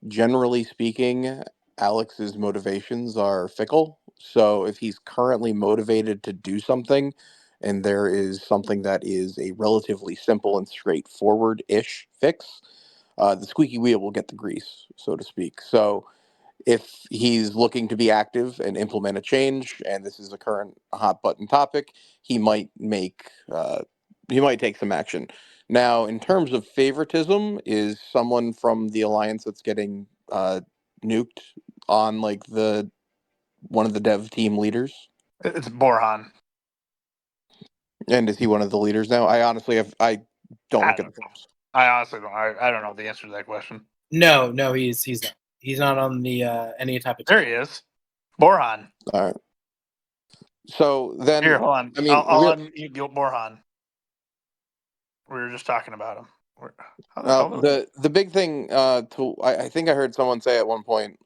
generally speaking, Alex's motivations are fickle. So if he's currently motivated to do something, and there is something that is a relatively simple and straightforward-ish fix, the squeaky wheel will get the grease, so to speak. So if he's looking to be active and implement a change, and this is a current hot button topic, he might take some action. Now, in terms of favoritism, is someone from the alliance that's getting nuked on like one of the dev team leaders? It's Borhan. And is he one of the leaders now? I honestly I don't look at the forums. I honestly don't. I don't know the answer to that question. No, he's not. He's not on the any type of. There he is, Borhan. All right. So then, Here, hold on. I mean, I'll unmute Borhan. We were just talking about him. the big thing I think I heard someone say at one point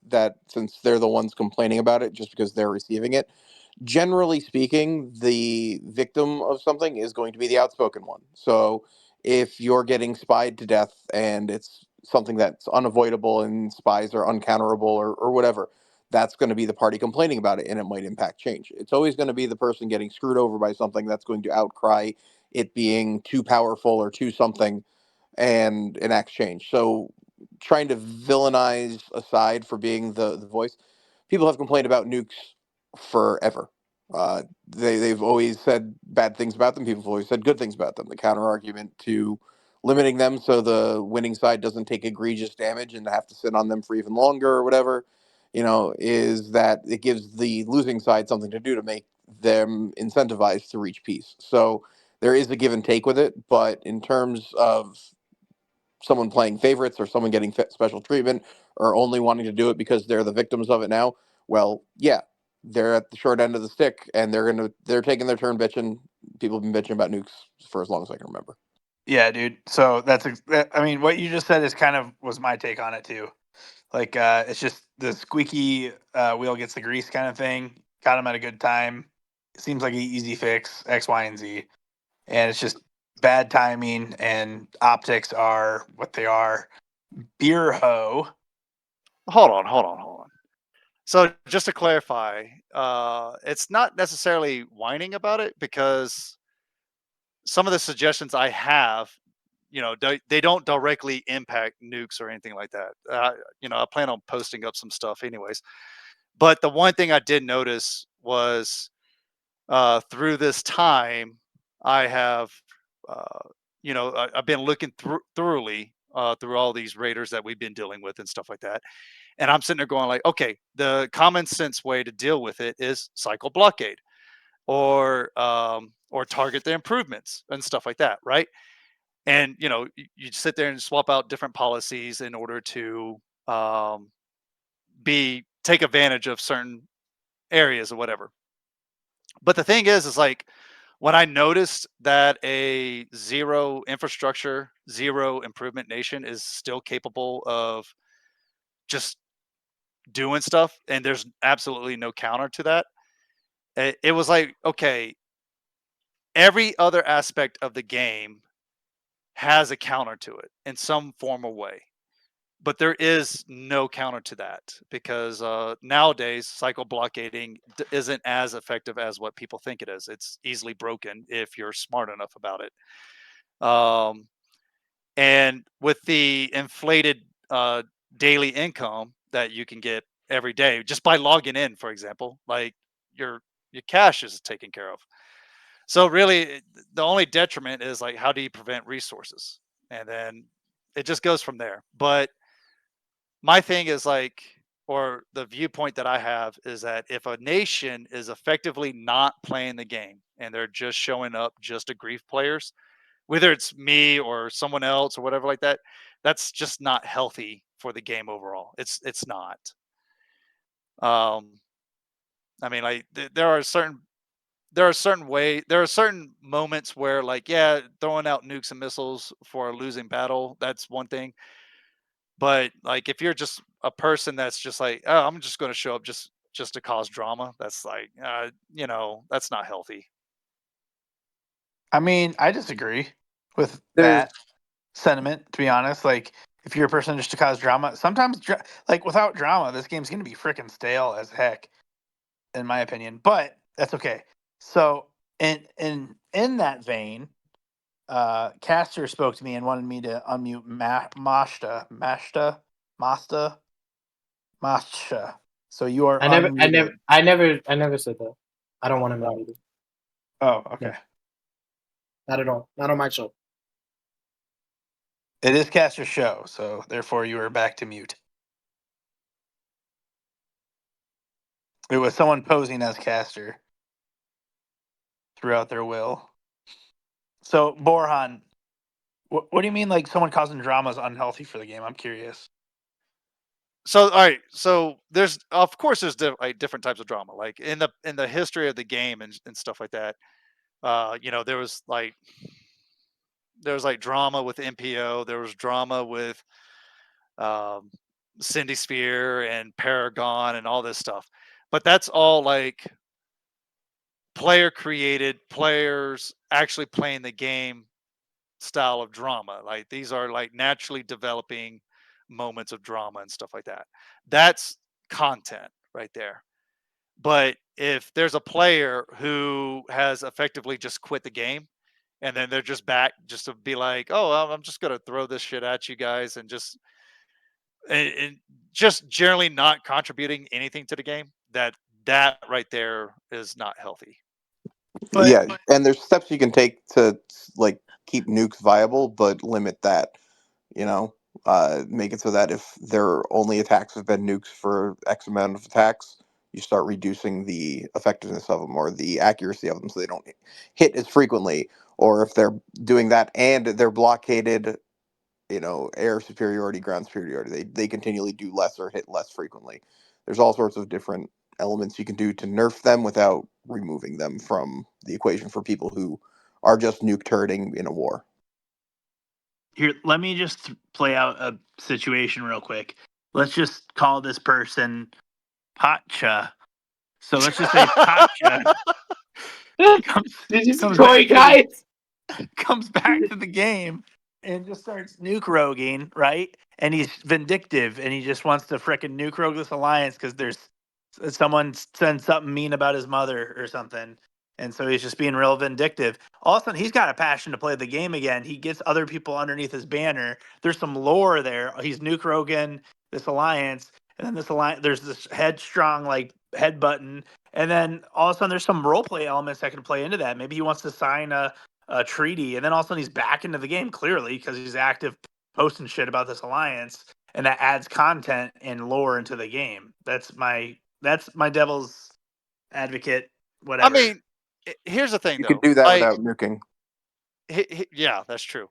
that since they're the ones complaining about it just because they're receiving it, generally speaking, the victim of something is going to be the outspoken one. So if you're getting spied to death and it's something that's unavoidable and spies are uncounterable or whatever, that's going to be the party complaining about it, and it might impact change. It's always going to be the person getting screwed over by something that's going to outcry it being too powerful or too something and enact change. So trying to villainize aside for being the voice, people have complained about nukes forever. They've always said bad things about them. People have always said good things about them. The counter argument to limiting them so the winning side doesn't take egregious damage and have to sit on them for even longer or whatever, is that it gives the losing side something to do to make them incentivized to reach peace. So there is a give and take with it, but in terms of someone playing favorites or someone getting special treatment or only wanting to do it because they're the victims of it now, well, yeah, they're at the short end of the stick and they're taking their turn bitching. People have been bitching about nukes for as long as I can remember. Yeah, dude. So I mean, what you just said is kind of was my take on it too. Like, it's just the squeaky wheel gets the grease kind of thing. Got him at a good time. It seems like an easy fix, X, Y, and Z. And it's just bad timing, and optics are what they are. Beer ho. Hold on. So just to clarify, it's not necessarily whining about it because some of the suggestions I have, they don't directly impact nukes or anything like that. I plan on posting up some stuff anyways. But the one thing I did notice was through this time, I have, I've been looking thoroughly through all these raiders that we've been dealing with and stuff like that. And I'm sitting there going like, okay, the common sense way to deal with it is cycle blockade or target the improvements and stuff like that, right? And you sit there and swap out different policies in order to um, be take advantage of certain areas or whatever. But the thing is like when I noticed that a zero infrastructure, zero improvement nation is still capable of just doing stuff, and there's absolutely no counter to that. It was like, okay, every other aspect of the game has a counter to it in some form or way. But there is no counter to that because nowadays cycle blockading isn't as effective as what people think it is. It's easily broken if you're smart enough about it. Um, and with the inflated daily income that you can get every day just by logging in, for example, like your your cash is taken care of. So really, the only detriment is like how do you prevent resources, and then it just goes from there. But my thing is like, or the viewpoint that I have is that if a nation is effectively not playing the game and they're just showing up just to grief players, whether it's me or someone else or whatever like that, that's just not healthy for the game overall. It's not. Um, I mean, like there are certain moments where like yeah, throwing out nukes and missiles for a losing battle, that's one thing. But like if you're just a person that's just like, oh, I'm just going to show up just to cause drama, that's like that's not healthy. I mean, I disagree with There's that sentiment, to be honest. Like, if you're a person just to cause drama, sometimes, like, without drama, this game's going to be freaking stale as heck, in my opinion. But that's okay. So, in that vein, Caster spoke to me and wanted me to unmute Masta, Masha. So you are unmuted. I never said that. I don't want to know either. Oh, okay. No. Not at all. Not on my show. It is Caster's show, so therefore you are back to mute. It was someone posing as Caster throughout their will. So, Borhan, what do you mean, like, someone causing drama is unhealthy for the game? I'm curious. So all right, so there's of course there's like different types of drama, like in the history of the game and stuff like that. There was like drama with MPO, there was drama with um, Cindy Sphere and Paragon and all this stuff. But that's all like player created, players actually playing the game style of drama. Like these are like naturally developing moments of drama and stuff like that. That's content right there. But if there's a player who has effectively just quit the game and then they're just back just to be like, oh, I'm just going to throw this shit at you guys and just generally not contributing anything to the game, that right there is not healthy. yeah, and there's steps you can take to like keep nukes viable, but limit that. You know, make it so that if their only attacks have been nukes for X amount of attacks, you start reducing the effectiveness of them or the accuracy of them, so they don't hit as frequently. Or if they're doing that and they're blockaded, air superiority, ground superiority, they continually do less or hit less frequently. There's all sorts of different elements you can do to nerf them without removing them from the equation for people who are just nuke turreting in a war. Here, let me just play out a situation real quick. Let's just call this person Pacha. So let's just say Pacha comes, Did you see comes Corey, back guys? comes back to the game and just starts nuke roguing, right? And he's vindictive and he just wants to frickin' nuke rogue this alliance because there's someone said something mean about his mother or something, and so he's just being real vindictive. All of a sudden, he's got a passion to play the game again. He gets other people underneath his banner. There's some lore there. He's Nuke Rogan, this alliance, and then this alliance. There's this headstrong like head button, and then all of a sudden, there's some role play elements that can play into that. Maybe he wants to sign a treaty, and then all of a sudden, he's back into the game clearly because he's active posting shit about this alliance, and that adds content and lore into the game. That's my devil's advocate, I whatever. mean, here's the thing You though. could do that Like, without nuking. yeah, that's true.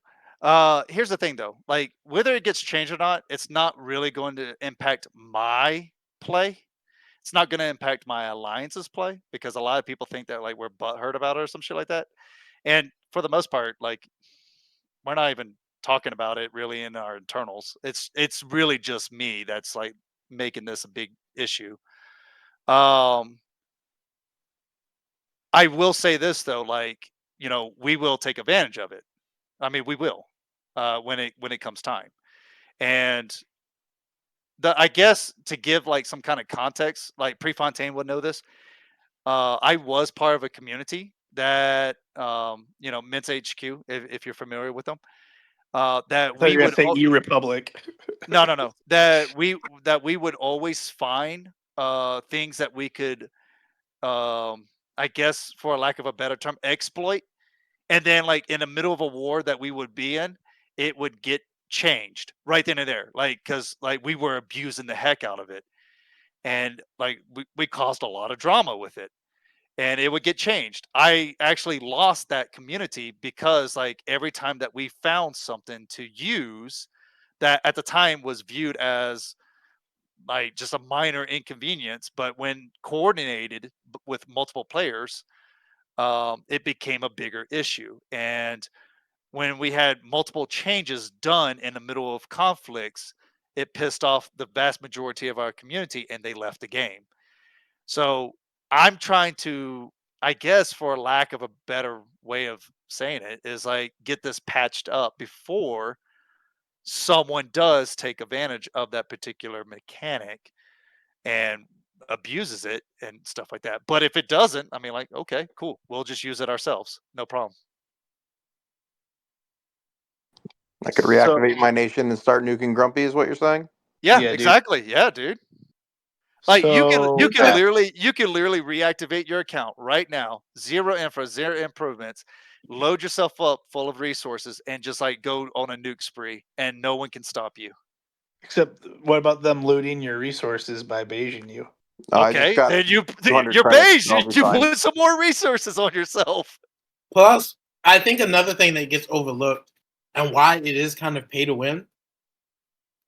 Here's the thing though. Like, whether it gets changed or not, it's not really going to impact my play. It's not going to impact my alliance's play because a lot of people think that like we're butthurt about it or some shit like that. And for the most part, like we're not even talking about it really in our internals. It's really just me that's like making this a big issue. Um, I will say this though, like, you know, we will take advantage of it. I mean, we will when it comes time. And I guess to give like some kind of context, like Prefontaine would know this. I was part of a community that you know, Mints HQ, if you're familiar with them. I That thought we you were would gonna say E Republic. no that we would always find things that we could I guess for a lack of a better term exploit, and then like in the middle of a war that we would be in, it would get changed right then and there, like because like we were abusing the heck out of it, and like we caused a lot of drama with it, and it would get changed. I actually lost that community because like every time that we found something to use that at the time was viewed as like just a minor inconvenience, but when coordinated with multiple players, it became a bigger issue. And when we had multiple changes done in the middle of conflicts, it pissed off the vast majority of our community and they left the game. So I'm trying to, I guess, for lack of a better way of saying it, is like get this patched up before someone does take advantage of that particular mechanic and abuses it and stuff like that. But if it doesn't, I mean, like, okay, cool, we'll just use it ourselves, no problem. I could So reactivate my nation and start nuking Grumpy, is what you're saying? Yeah, yeah, dude. exactly. Yeah, dude. Like So you can literally reactivate your account right now. Zero infra, zero improvements. Load yourself up full of resources and just like go on a nuke spree, and no one can stop you. except what about them looting your resources by beiging you? I just Okay, got then 200 you're credits. beige. So I'll be You fine. put some more resources on yourself. Plus, I think another thing that gets overlooked and why it is kind of pay to win,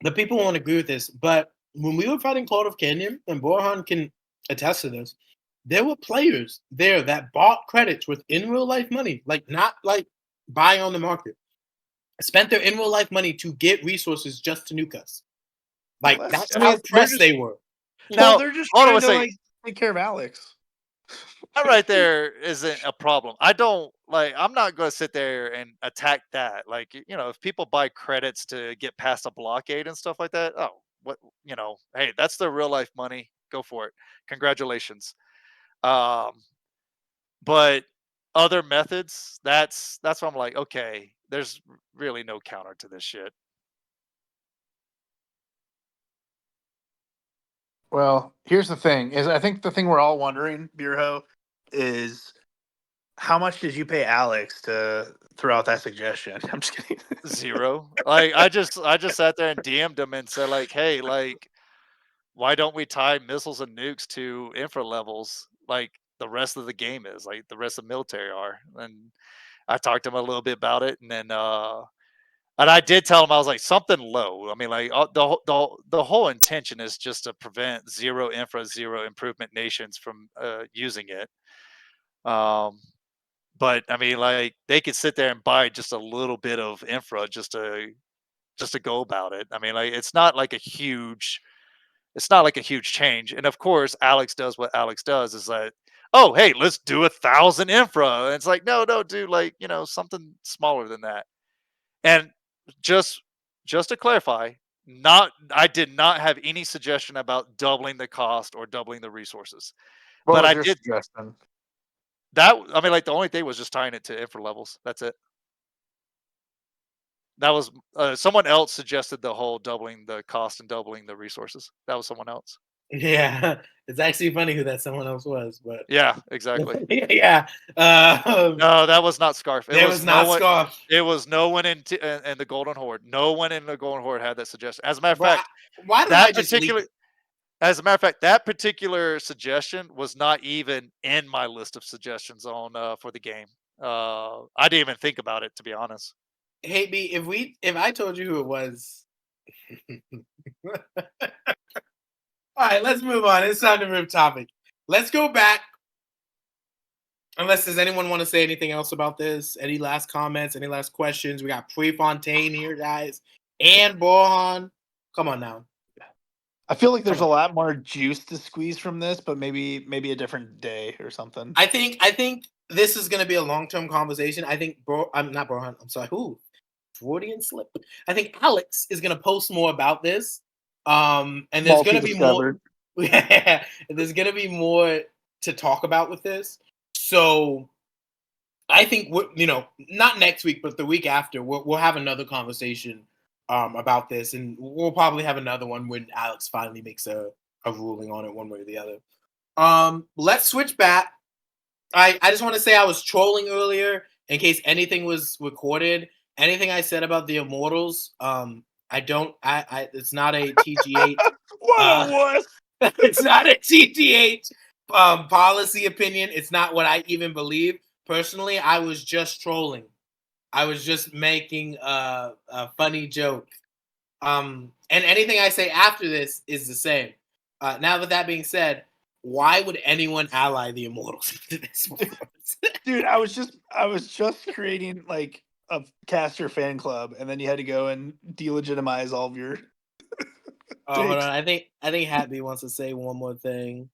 the people won't agree with this, but when we were fighting Cloud of Canyon, and Borhan can attest to this, there were players there that bought credits with in real life money, like not like buying on the market, spent their in real life money to get resources just to nuke us. Like Well, that's I mean, how pressed they were. well, Now, they're just hold on trying a to second. like take care of Alex. That right there isn't a problem. I don't like. I'm not going to sit there and attack that. Like, you know, if people buy credits to get past a blockade and stuff like that, oh, what, you know, hey, that's their real life money. Go for it. Congratulations. Um, but other methods, that's what I'm like. Okay, there's really no counter to this shit. Well, here's the thing: is I think the thing we're all wondering, Beerho, is how much did you pay Alex to throw out that suggestion? I'm just kidding. Zero. Like, I just sat there and DM'd him and said like, hey, like, why don't we tie missiles and nukes to infra levels like the rest of the game is, like the rest of the military are? And I talked to him a little bit about it, and then and I did tell him I was like something low. I mean, like the whole intention is just to prevent zero infra, zero improvement nations from using it. Um, but I mean, like they could sit there and buy just a little bit of infra just to go about it. I mean, like it's not like a huge change. And of course, Alex does what Alex does is like, oh, hey, let's do 1,000 infra. And it's like, no, dude, like, something smaller than that. And just just to clarify, I did not have any suggestion about doubling the cost or doubling the resources. What But was I your did suggestion? I mean, like, the only thing was just tying it to infra levels. That's it. That was someone else suggested the whole doubling the cost and doubling the resources. That was someone else. Yeah, it's actually funny who that someone else was, but Yeah, exactly. yeah, No, that was not Scarf. there was not Scarf. It was no one in the Golden Horde. No one in the Golden Horde had that suggestion. As a matter of Bro, fact, why don't I that just leak particular it? as a matter of fact, that particular suggestion was not even in my list of suggestions on for the game. I didn't even think about it, to be honest. Hey B, if I told you who it was. All right, let's move on. It's time to move topic. Let's go back. Unless does anyone want to say anything else about this? Any last comments? Any last questions? We got Prefontaine here, guys, and Borhan. Come on now. I feel like there's Come a on. lot more juice to squeeze from this, but maybe a different day or something. I think this is going to be a long-term conversation. I think I'm not Borhan. I'm sorry. Who? Freudian slip. I think Alex is going to post more about this. And there's going to be more. Yeah, there's going to be more to talk about with this. So I think not next week, but the week after, we'll have another conversation about this, and we'll probably have another one when Alex finally makes a ruling on it, one way or the other. Let's switch back. I just want to say I was trolling earlier in case anything was recorded. Anything I said about the Immortals, it's not a TGH. What? It's not a TGH policy opinion. It's not what I even believe. Personally, I was just trolling. I was just making a funny joke. And anything I say after this is the same. Now with that being said, why would anyone ally the Immortals to this? Dude, I was just creating like a caster fan club, and then you had to go and delegitimize all of your. Oh, hold on. I think Happy wants to say one more thing.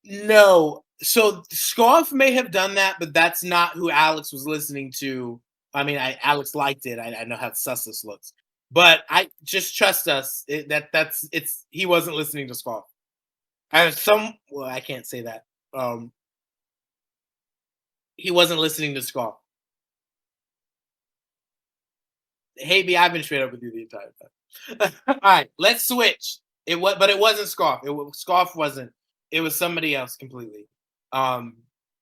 No. So Scarf may have done that, but that's not who Alex was listening to. I mean, Alex liked it. I know how sus this looks, but I just trust us. He wasn't listening to Scarf. I can't say that. He wasn't listening to Scarf. Hey, B, I've been straight up with you the entire time. All right, let's switch. But it wasn't Scarf. Scarf wasn't. It was somebody else completely. But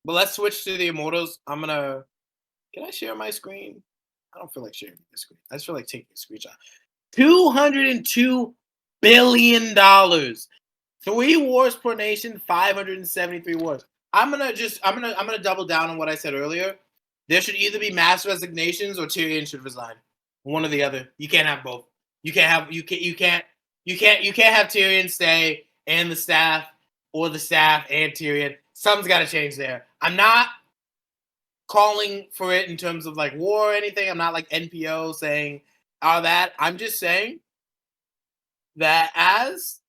let's switch to the Immortals. Can I share my screen? I don't feel like sharing the screen. I just feel like taking a screenshot. $202 billion. 3 wars per nation, 573 wars. I'm gonna double down on what I said earlier. There should either be mass resignations or Tyrion should resign. One or the other. You can't have both. You can't have Tyrion stay and the staff, or the staff and Tyrion. Something's got to change there. I'm not calling for it in terms of like war or anything. I'm not like NPO saying all that. I'm just saying that as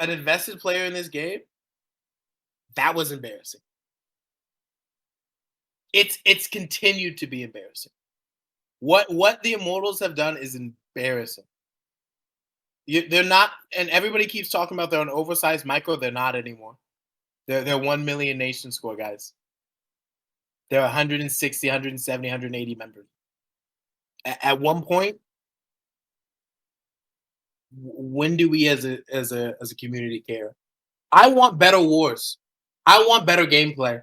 an invested player in this game, that was embarrassing. It's continued to be embarrassing. What the Immortals have done is embarrassing. They're not, and everybody keeps talking about they're an oversized micro. They're not anymore. They're 1 million nation score guys. They're 160, 170, 180 members. At one point, when do we as a community care? I want better wars. I want better gameplay.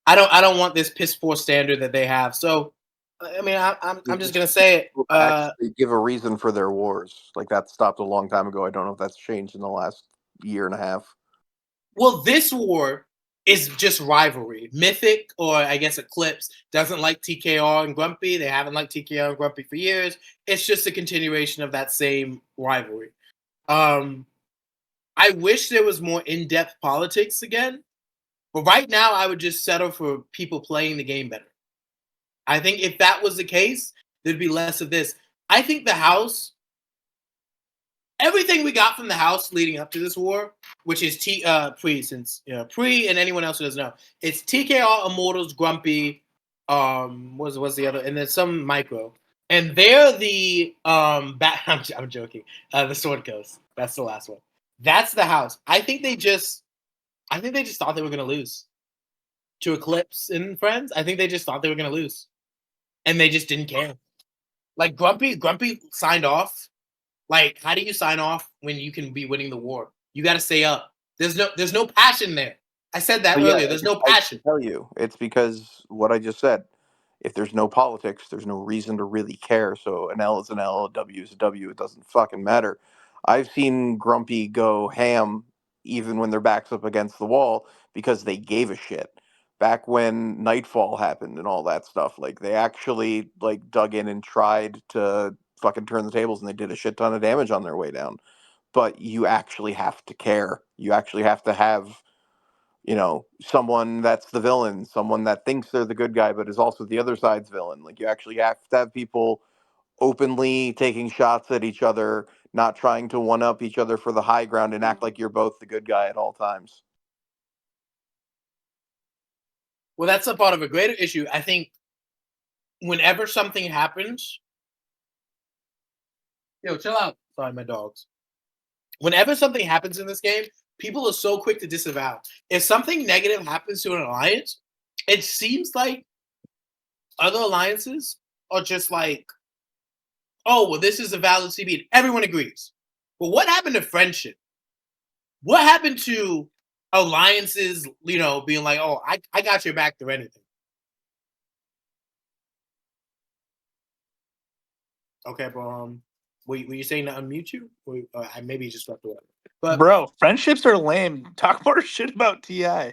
I don't want this piss poor standard that they have. So, I mean, I'm just gonna say it. They give a reason for their wars. Like that stopped a long time ago. I don't know if that's changed in the last year and a half. Well, this war is just rivalry. Mythic, or I guess Eclipse, doesn't like TKR and Grumpy. They haven't liked TKR and Grumpy for years. It's just a continuation of that same rivalry. I wish there was more in-depth politics again. But right now, I would just settle for people playing the game better. I think if that was the case, there'd be less of this. I think the House, everything we got from the House leading up to this war, which is Pre and anyone else who doesn't know, it's TKR, Immortals, Grumpy, what's the other, and then some micro. And they're the I'm joking. The Sword Coast. That's the last one. That's the house. I think they just thought they were gonna lose to Eclipse and Friends. I think they just thought they were gonna lose, and they just didn't care. Like Grumpy signed off. Like, how do you sign off when you can be winning the war? You got to stay up. There's no passion there. I said that But yeah, earlier. There's no I passion. can tell you, it's because what I just said. If there's no politics, there's no reason to really care. So an L is an L, a W is a W. It doesn't fucking matter. I've seen Grumpy go ham even when their backs up against the wall because they gave a shit. Back when Nightfall happened and all that stuff, like they actually like dug in and tried to fucking turn the tables, and they did a shit ton of damage on their way down. But you actually have to care. You actually have to have someone that's the villain, someone that thinks they're the good guy, but is also the other side's villain. Like, you actually have to have people openly taking shots at each other, not trying to one up each other for the high ground and act like you're both the good guy at all times. Well, that's a part of a greater issue. I think whenever something happens, chill out. Sorry, my dogs. Whenever something happens in this game, people are so quick to disavow. If something negative happens to an alliance, it seems like other alliances are just like, oh, well, this is a valid CB. And everyone agrees. But what happened to friendship? What happened to alliances, being like, oh, I got your back through anything? Okay, bro. Were you saying to unmute you? Or, I maybe just left away. But Bro, friendships are lame. Talk more shit about Ti. I'm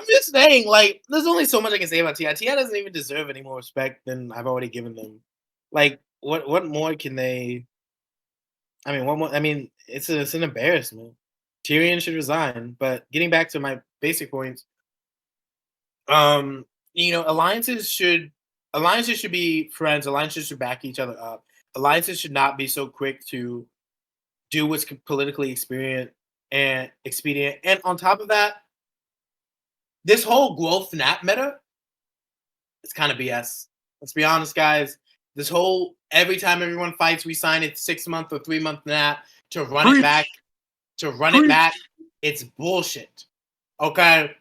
just saying, like, there's only so much I can say about Ti. Ti doesn't even deserve any more respect than I've already given them. Like, what more can they? I mean, what more? I mean, it's an embarrassment. Tyrion should resign. But getting back to my basic points, alliances should be friends. Alliances should back each other up. Alliances should not be so quick to do what's politically expedient. And on top of that, this whole growth nap meta, it's kind of BS. Let's be honest, guys. This whole every time everyone fights, we sign it 6-month or 3-month nap to run it back. It's bullshit. Okay.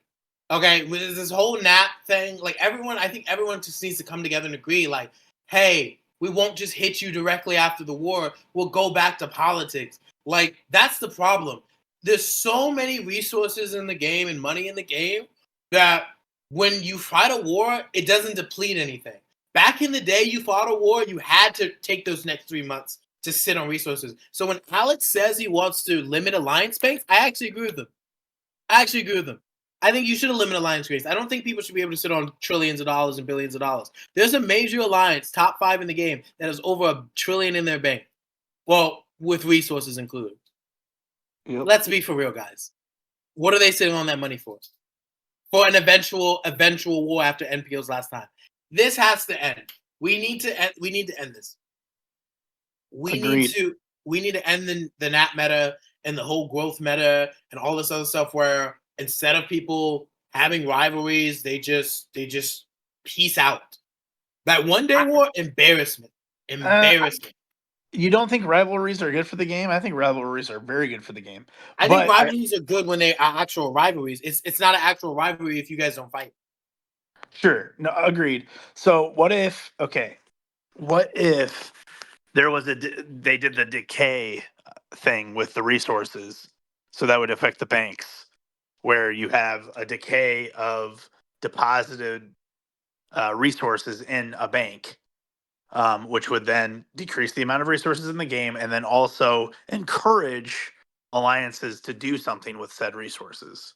With this whole nap thing, like I think everyone just needs to come together and agree, like, hey, we won't just hit you directly after the war. We'll go back to politics. Like, that's the problem. There's so many resources in the game and money in the game that when you fight a war, it doesn't deplete anything. Back in the day, you fought a war, you had to take those next 3 months to sit on resources. So when Alex says he wants to limit alliance space, I actually agree with him. I think you should limit alliance space. I don't think people should be able to sit on trillions of dollars and billions of dollars. There's a major alliance, top 5 in the game, that has over $1 trillion in their bank. Well, with resources included. Yep. Let's be for real, guys. What are they sitting on that money for? For an eventual war after NPO's last time. This has to end. We need to end this. Agreed. We need to end the nap meta and the whole growth meta and all this other stuff where instead of people having rivalries, they just peace out. That one day war, embarrassment. You don't think rivalries are good for the game? I think rivalries are very good for the game. I think rivalries are good when they are actual rivalries. It's not an actual rivalry if you guys don't fight. Sure. No, agreed. So what if there was they did the decay thing with the resources, so that would affect the banks, where you have a decay of deposited resources in a bank, which would then decrease the amount of resources in the game, and then also encourage alliances to do something with said resources.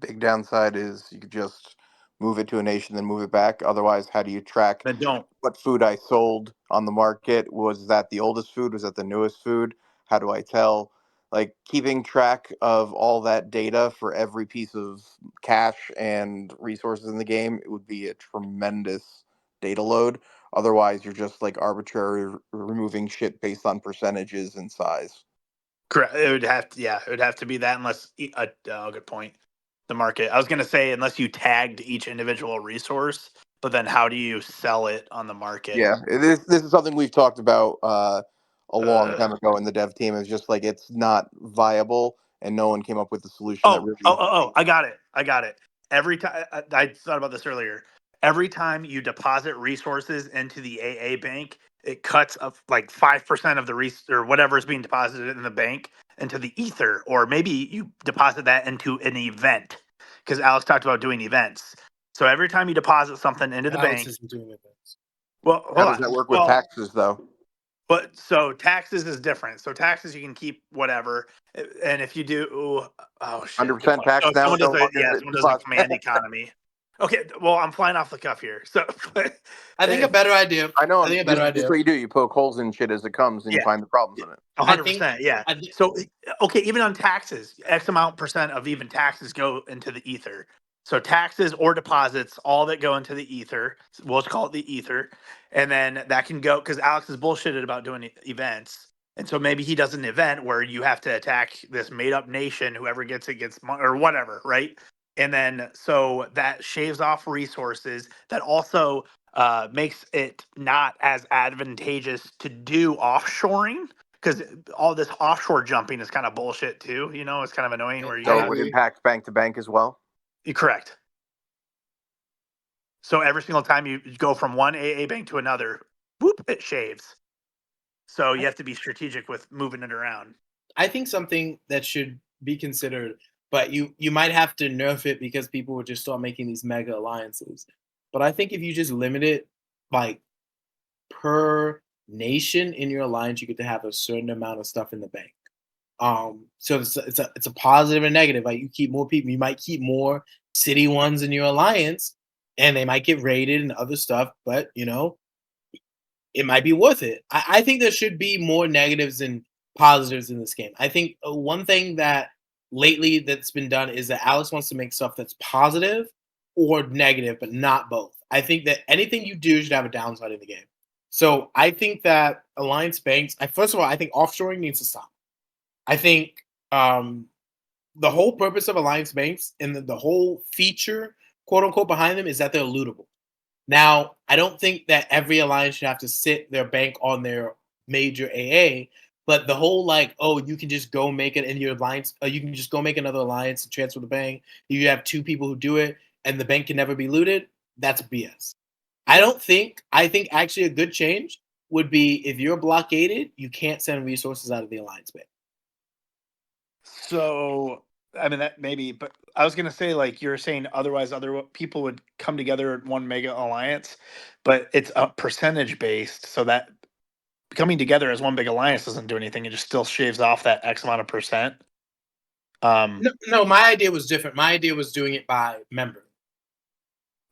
Big downside is you could just move it to a nation, then move it back. Otherwise, how do you track Then don't. what food I sold on the market? Was that the oldest food? Was that the newest food? How do I tell? Like, keeping track of all that data for every piece of cash and resources in the game, it would be a tremendous data load. Otherwise, you're just like arbitrary removing shit based on percentages and size. Correct. It would have to be that unless good point. The market. I was going to say unless you tagged each individual resource but then how do you sell it on the market? Yeah, this is something we've talked about a long time ago in the dev team. It's just like it's not viable, and no one came up with a solution that really. I got it. Every time I thought about this earlier. Every time you deposit resources into the AA bank, it cuts up like 5% of the or whatever is being deposited in the bank into the ether, or maybe you deposit that into an event because Alex talked about doing events. So every time you deposit something into the Alex bank, isn't doing events. well, How hold does on. that work with Well, taxes, though? but so taxes is different. So taxes you can keep whatever, and if you do, oh shit, good 100% point. tax Oh, now. someone does No a longer someone does a deposit. command economy. Okay, well I'm flying off the cuff here. So I think a better idea. I know. I think a better This idea. is what you do. You poke holes in shit as it comes, and you Yeah. find the problems in it. 100%, yeah. I think- So okay, even on taxes, X amount percent of even taxes go into the ether. So taxes or deposits, all that go into the ether. We'll just call it the ether, and then that can go because Alex is bullshitted about doing events, and so maybe he does an event where you have to attack this made up nation. Whoever gets it gets money or whatever, right? And then so that shaves off resources. That also makes it not as advantageous to do offshoring because all this offshore jumping is kind of bullshit too. You know, it's kind of annoying where you So I it got would agree. impact bank to bank as well. you're correct. So every single time you go from one AA bank to another, whoop, it shaves. So you have to be strategic with moving it around. I think something that should be considered, but you might have to nerf it because people would just start making these mega alliances. But I think if you just limit it like per nation in your alliance, you get to have a certain amount of stuff in the bank. So it's a positive and negative. Like you keep more people, you might keep more city ones in your alliance, and they might get raided and other stuff. But it might be worth it. I think there should be more negatives than positives in this game. I think one thing that lately that's been done is that Alex wants to make stuff that's positive or negative, but not both. I think that anything you do should have a downside in the game. So I think that alliance banks. First of all, I think offshoring needs to stop. I think the whole purpose of alliance banks and the whole feature, quote unquote, behind them is that they're lootable. Now, I don't think that every alliance should have to sit their bank on their major AA, but the whole like, oh, you can just go make it in your alliance, you can just go make another alliance and transfer the bank. You have two people who do it, and the bank can never be looted. That's BS. I think actually a good change would be if you're blockaded, you can't send resources out of the alliance bank. So I mean that maybe, but I was gonna say like you're saying otherwise other people would come together in one mega alliance, but it's a percentage based, so that coming together as one big alliance doesn't do anything. It just still shaves off that X amount of percent. No, my idea was different. My idea was doing it by member.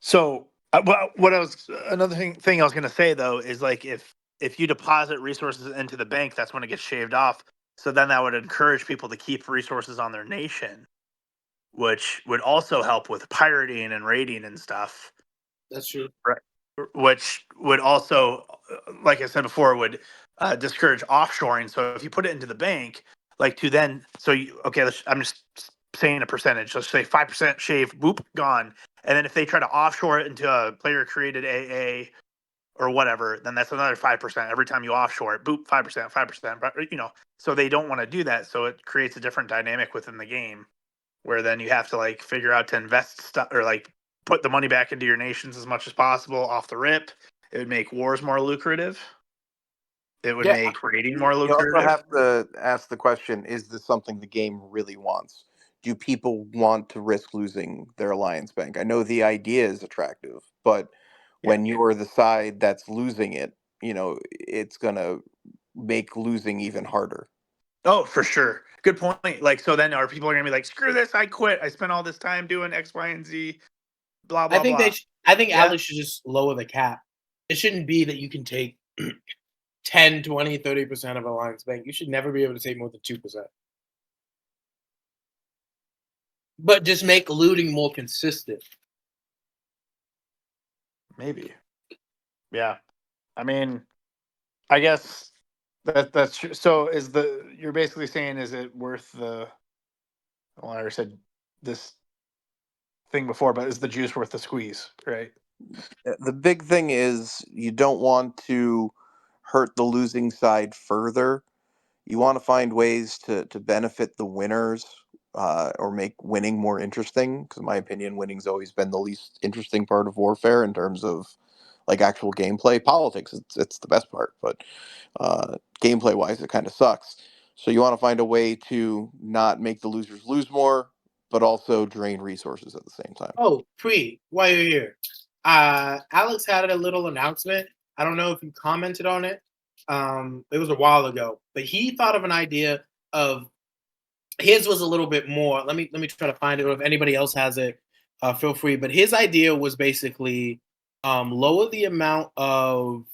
So what I was another thing I was gonna say though is like if you deposit resources into the bank, that's when it gets shaved off. So then that would encourage people to keep resources on their nation, which would also help with pirating and raiding and stuff. That's true. Right. Which would also, like I said before, would discourage offshoring. So if you put it into the bank, like to then, so you, okay, I'm just saying a percentage. Let's say 5% shave, whoop, gone. And then if they try to offshore it into a player created AA or whatever, then that's another 5%. Every time you offshore it, boop, 5%, 5%. But so they don't want to do that. So it creates a different dynamic within the game where then you have to like figure out to invest stuff or like put the money back into your nations as much as possible off the rip. It would make wars more lucrative. It would Yeah, make raiding more You also lucrative. have to ask the question: is this something the game really wants? Do people want to risk losing their alliance bank? I know the idea is attractive, but Yeah. when you're the side that's losing it, it's gonna make losing even harder. Oh, for sure. Good point. Like, so then are people are gonna be like, screw this, I quit. I spent all this time doing X, Y, and Z, blah, I blah, think blah. I think Yeah. Alex should just lower the cap. It shouldn't be that you can take 10, 20, 30% of Alliance Bank. You should never be able to take more than 2%. But just make looting more consistent. Maybe. Yeah. I mean, I guess that's true. So you're basically saying is it worth the well, I already said this thing before, but is the juice worth the squeeze, right? The big thing is you don't want to hurt the losing side further. You want to find ways to benefit the winners, or make winning more interesting. Because, in my opinion, winning's always been the least interesting part of warfare in terms of like actual gameplay. Politics, it's the best part, but gameplay wise, it kind of sucks. So you want to find a way to not make the losers lose more, but also drain resources at the same time. Oh, while you're here, Alex had a little announcement. I don't know if you commented on it. It was a while ago, but he thought of an idea of his was a little bit more. Let me try to find it, or if anybody else has it, feel free. But his idea was basically lower the amount of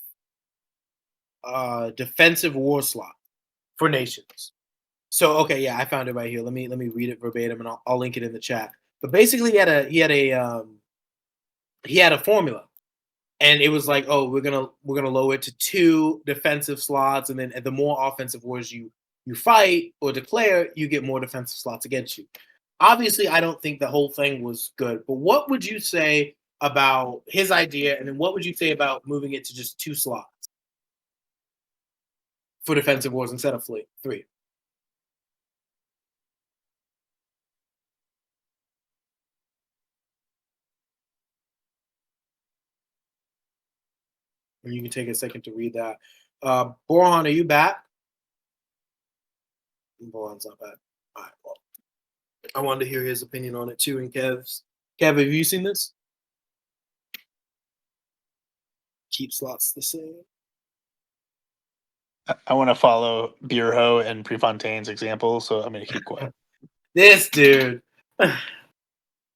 defensive war slot for nations. So okay, yeah, I found it right here. Let me read it verbatim, and I'll link it in the chat. But basically, he had a formula, and it was like, oh, we're gonna lower it to 2 defensive slots, and then the more offensive wars you fight or declare, you get more defensive slots against you. Obviously, I don't think the whole thing was good, but what would you say about his idea, and then what would you say about moving it to just 2 slots for defensive wars instead of 3? And you can take a second to read that. Borhan, are you back? Borhan's not back. All right, well, I wanted to hear his opinion on it too. And Kev's. Kev, have you seen this? Keep slots the same. I want to follow Bierho and Prefontaine's example, so I'm going to keep quiet. This dude.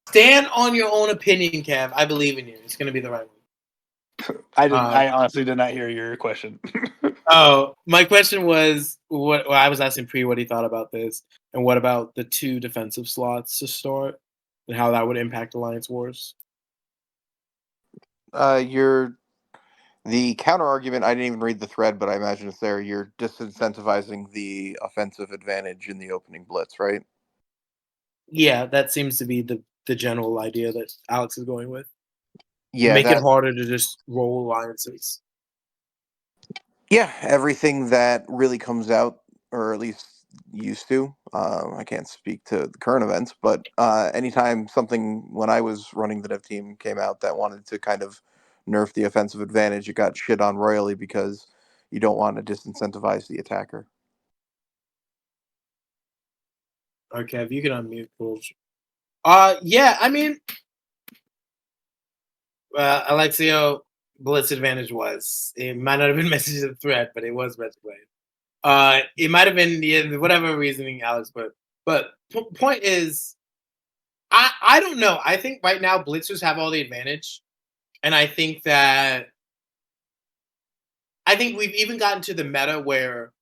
Stand on your own opinion, Kev. I believe in you. It's going to be the right one. I honestly did not hear your question. Oh, my question was what I was asking what he thought about this, and what about the 2 defensive slots to start, and how that would impact Alliance Wars. The counter argument, I didn't even read the thread, but I imagine it's there. You're disincentivizing the offensive advantage in the opening blitz, right? Yeah, that seems to be the general idea that Alex is going with. Yeah, Make it harder to just roll alliances. Yeah, everything that really comes out, or at least used to. I can't speak to the current events, but anytime something when I was running the dev team came out that wanted to kind of nerf the offensive advantage, it got shit on royally because you don't want to disincentivize the attacker. Okay, if you can unmute, cool. Yeah, I mean, Alexio, blitz advantage was. It might not have been messaged in the thread, but it was messaged. It might have been whatever reasoning Alex put. But point is, I don't know. I think right now blitzers have all the advantage, and I think we've even gotten to the meta where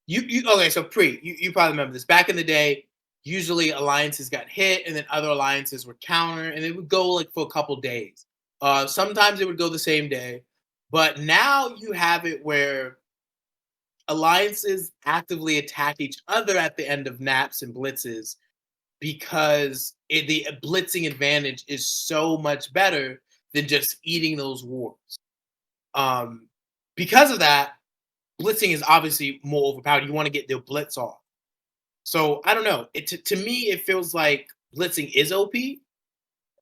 you okay. So you probably remember this. Back in the day, usually alliances got hit, and then other alliances would counter, and it would go like for a couple days. Sometimes it would go the same day, but now you have it where alliances actively attack each other at the end of naps and blitzes because the blitzing advantage is so much better than just eating those wars. Because of that, blitzing is obviously more overpowered. You want to get the blitz off. So I don't know. To me, it feels like blitzing is OP,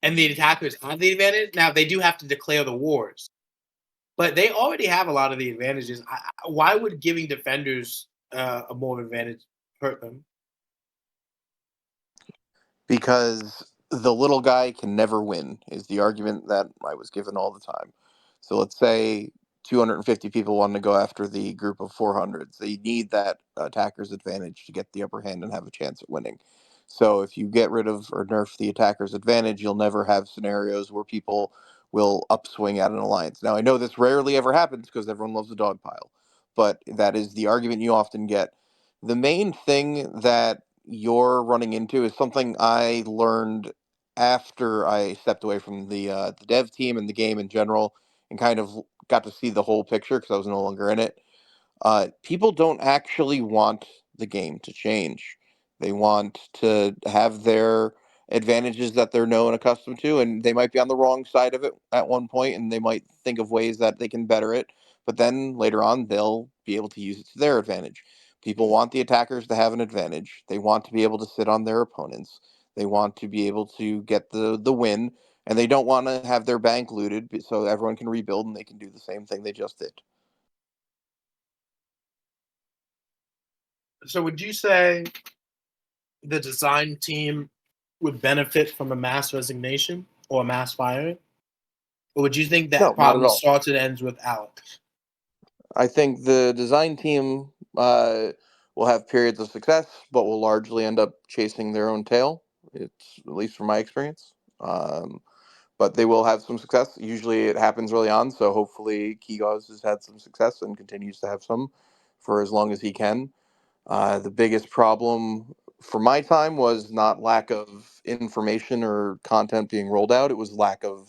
and the attackers have the advantage. Now they do have to declare the wars, but they already have a lot of the advantages. Why would giving defenders a more advantage hurt them? Because the little guy can never win is the argument that I was given all the time. So let's say 250 people want to go after the group of 400s. They need that attacker's advantage to get the upper hand and have a chance at winning. So if you get rid of or nerf the attacker's advantage, you'll never have scenarios where people will upswing at an alliance. Now I know this rarely ever happens because everyone loves a dog pile, but that is the argument you often get. The main thing that you're running into is something I learned after I stepped away from the dev team and the game in general, and kind of got to see the whole picture because I was no longer in it. People don't actually want the game to change. They want to have their advantages that they're known and accustomed to, and they might be on the wrong side of it at one point, and they might think of ways that they can better it. But then later on, they'll be able to use it to their advantage. People want the attackers to have an advantage. They want to be able to sit on their opponents. They want to be able to get the win, and they don't want to have their bank looted so everyone can rebuild and they can do the same thing they just did. So would you say the design team would benefit from a mass resignation or a mass firing? Or would you think No, that not at problem all. starts and ends with Alex? I think the design team will have periods of success, but will largely end up chasing their own tail. It's at least from my experience. But they will have some success. Usually, it happens early on. So hopefully, Kigos has had some success and continues to have some for as long as he can. The biggest problem for my time was not lack of information or content being rolled out. It was lack of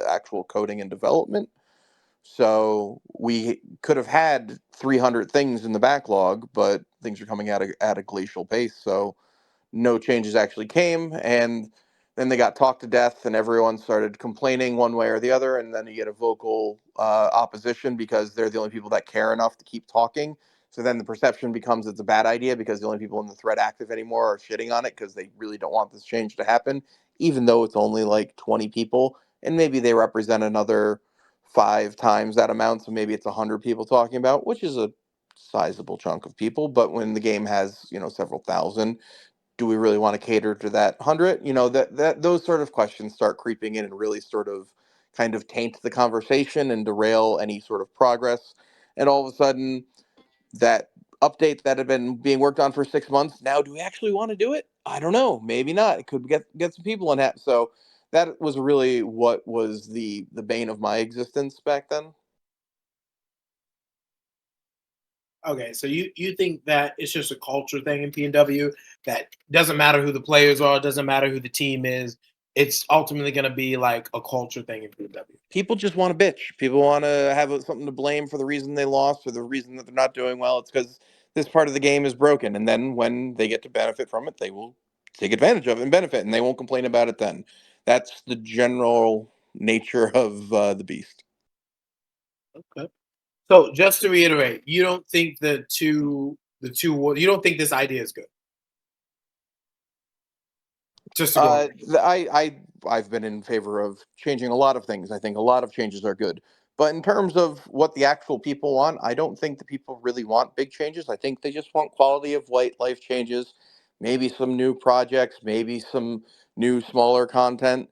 actual coding and development. So we could have had 300 things in the backlog, but things are coming at a glacial pace. So no changes actually came, and then they got talked to death, and everyone started complaining one way or the other, and then you get a vocal opposition because they're the only people that care enough to keep talking. So then the perception becomes it's a bad idea because the only people in the thread active anymore are shitting on it because they really don't want this change to happen, even though it's only like 20 people, and maybe they represent another 5 times that amount, so maybe it's 100 people talking about, which is a sizable chunk of people. But when the game has several thousand, do we really want to cater to that 100? That those sort of questions start creeping in and really sort of kind of taint the conversation and derail any sort of progress. And all of a sudden, that update that had been being worked on for 6 months, now do we actually want to do it? I don't know. Maybe not. It could get some people unhappy. So that was really what was the bane of my existence back then. Okay, so you think that it's just a culture thing in PNW that doesn't matter who the players are, doesn't matter who the team is. It's ultimately going to be like a culture thing in PNW. People just want to bitch. People want to have something to blame for the reason they lost or the reason that they're not doing well. It's because this part of the game is broken. And then when they get to benefit from it, they will take advantage of it and benefit, and they won't complain about it then. That's the general nature of the beast. Okay. So just to reiterate, you don't think you don't think this idea is good. Just to go. I've been in favor of changing a lot of things. I think a lot of changes are good. But in terms of what the actual people want, I don't think the people really want big changes. I think they just want quality of life changes, maybe some new projects, maybe some new smaller content.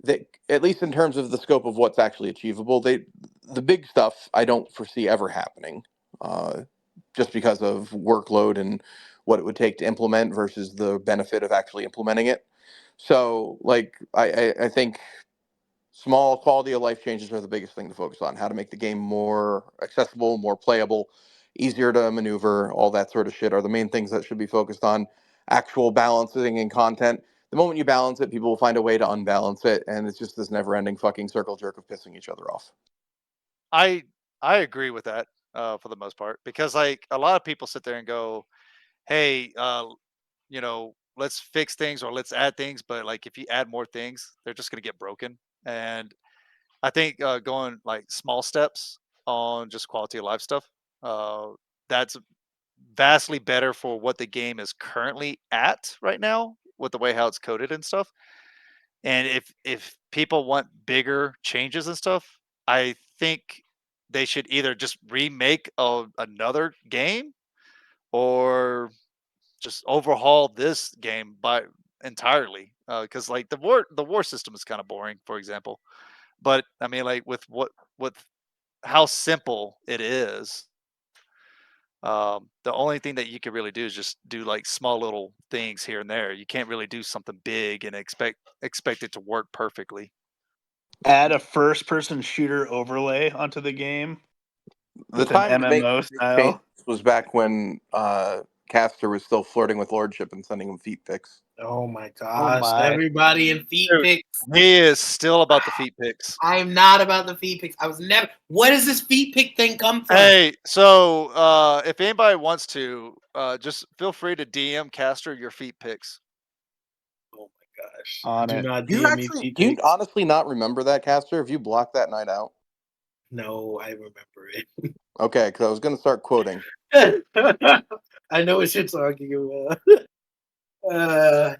That, at least in terms of the scope of what's actually achievable, the big stuff I don't foresee ever happening, just because of workload and what it would take to implement versus the benefit of actually implementing it. So, like, I think small quality of life changes are the biggest thing to focus on. How to make the game more accessible, more playable, easier to maneuver, all that sort of shit are the main things that should be focused on. Actual balancing and content. The moment you balance it, people will find a way to unbalance it, and it's just this never-ending fucking circle jerk of pissing each other off. I I agree with that for the most part because like a lot of people sit there and go, "Hey, let's fix things or let's add things," but like if you add more things, they're just gonna get broken. And I think going like small steps on just quality of life stuff, uh, that's vastly better for what the game is currently at right now with the way how it's coded and stuff. And if people want bigger changes and stuff, I think they should either just remake another game or just overhaul this game by entirely. Because like the war system is kind of boring, for example. But I mean, like with how simple it is, the only thing that you can really do is just do like small little things here and there. You can't really do something big and expect it to work perfectly. Add a first-person shooter overlay onto the game The with an time to make MMO big changes style. was back when Caster was still flirting with Lordship and sending him feet pics. Oh my Oh gosh! my! Everybody in feet Dude, pics. he is still about the feet pics. I'm not about the feet pics. I was never. Where does this feet pic thing come from? Hey, so if anybody wants to, just feel free to DM Caster your feet pics. Oh my god! On Do it. not Do you DM me actually, feet do you pics. honestly not remember that, Caster? Have you blocked that night out? No, I remember it. Okay, because I was going to start quoting. I know what you're talking about. Uh,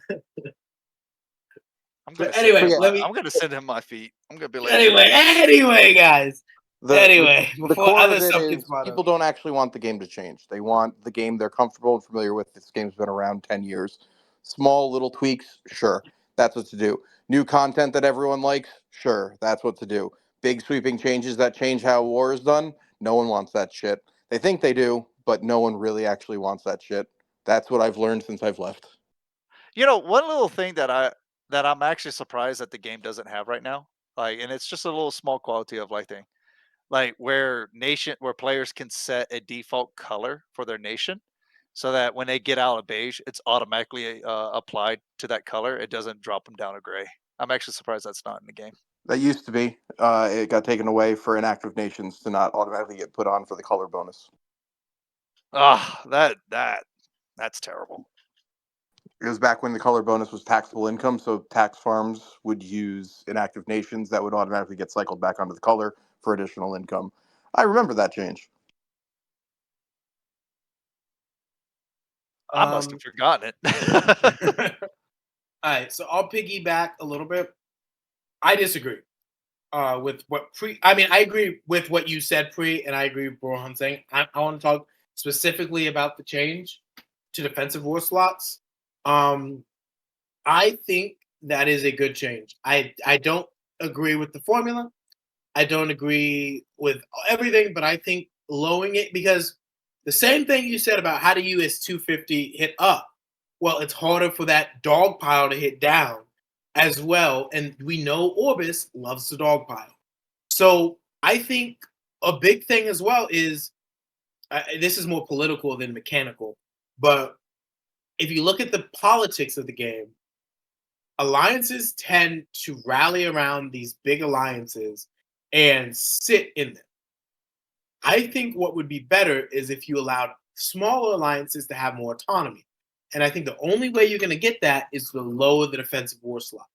I'm gonna but send anyway, him. yeah. let me. I'm gonna send him my feet. I'm gonna be like, Anyway, guys. The Before core other of it stuff is gets brought people up. don't actually want the game to change. They want the game they're comfortable and familiar with. This game's been around 10 years. Small little tweaks, sure, that's what to do. New content that everyone likes, sure, that's what to do. Big sweeping changes that change how war is done, no one wants that shit. They think they do, but no one really actually wants that shit. That's what I've learned since I've left. one little thing that I'm actually surprised that the game doesn't have right now, like, and it's just a little small quality of life thing, like where players can set a default color for their nation, so that when they get out of beige, it's automatically applied to that color. It doesn't drop them down to gray. I'm actually surprised that's not in the game. That used to be. It got taken away for inactive nations to not automatically get put on for the color bonus. Ah, that's terrible. It was back when the color bonus was taxable income, so tax farms would use inactive nations that would automatically get cycled back onto the color for additional income. I remember that change. I must have forgotten it. All right, so I'll piggyback a little bit. I disagree with what Pre. I mean, I agree with what you said, Pre, and I agree with Brohan saying. I want to talk specifically about the change to defensive war slots. I think that is a good change. I don't agree with the formula. I don't agree with everything, but I think lowering it because the same thing you said about how do US 250 hit up. Well, it's harder for that dog pile to hit down as well. And we know Orbis loves the dog pile. So I think a big thing as well is this is more political than mechanical. But if you look at the politics of the game, alliances tend to rally around these big alliances and sit in them. I think what would be better is if you allowed smaller alliances to have more autonomy. And I think the only way you're going to get that is to lower the defensive war slot.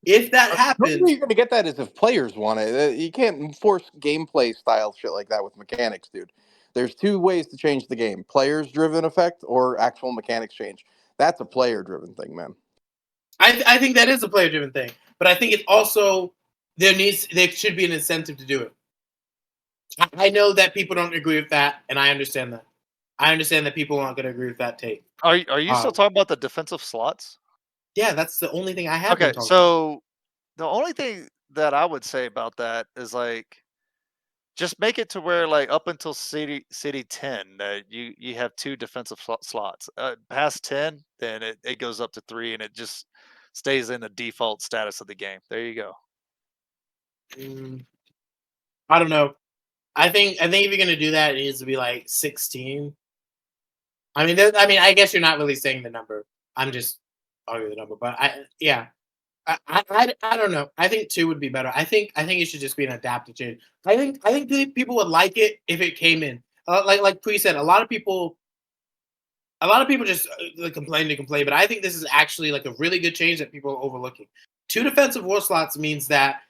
If that The only way happens, you're going to get that is if players want it. You can't force gameplay style shit like that with mechanics, dude. There's two ways to change the game: players-driven effect or actual mechanics change. That's a player-driven thing, man. I think that is a player driven thing. But I think it's also there should be an incentive to do it. I know that people don't agree with that, and I understand that. I understand that people aren't going to agree with that take. Are you still talking about the defensive slots? Yeah, that's the only thing I have been Okay, talking about. so the only thing that I would say about that is like just make it to where like up until city 10 that you have two defensive slots. Past 10, then it goes up to 3 and it just stays in the default status of the game. There you go. I don't know. I think if you're gonna do that, it needs to be like 16. I mean, I guess you're not really saying the number. I'm just arguing the number, but yeah, I don't know. I think 2 would be better. I think it should just be an adaptive change. I think people would like it if it came in. Like Pre said, a lot of people just complain to complain, but I think this is actually like a really good change that people are overlooking. 2 defensive war slots means that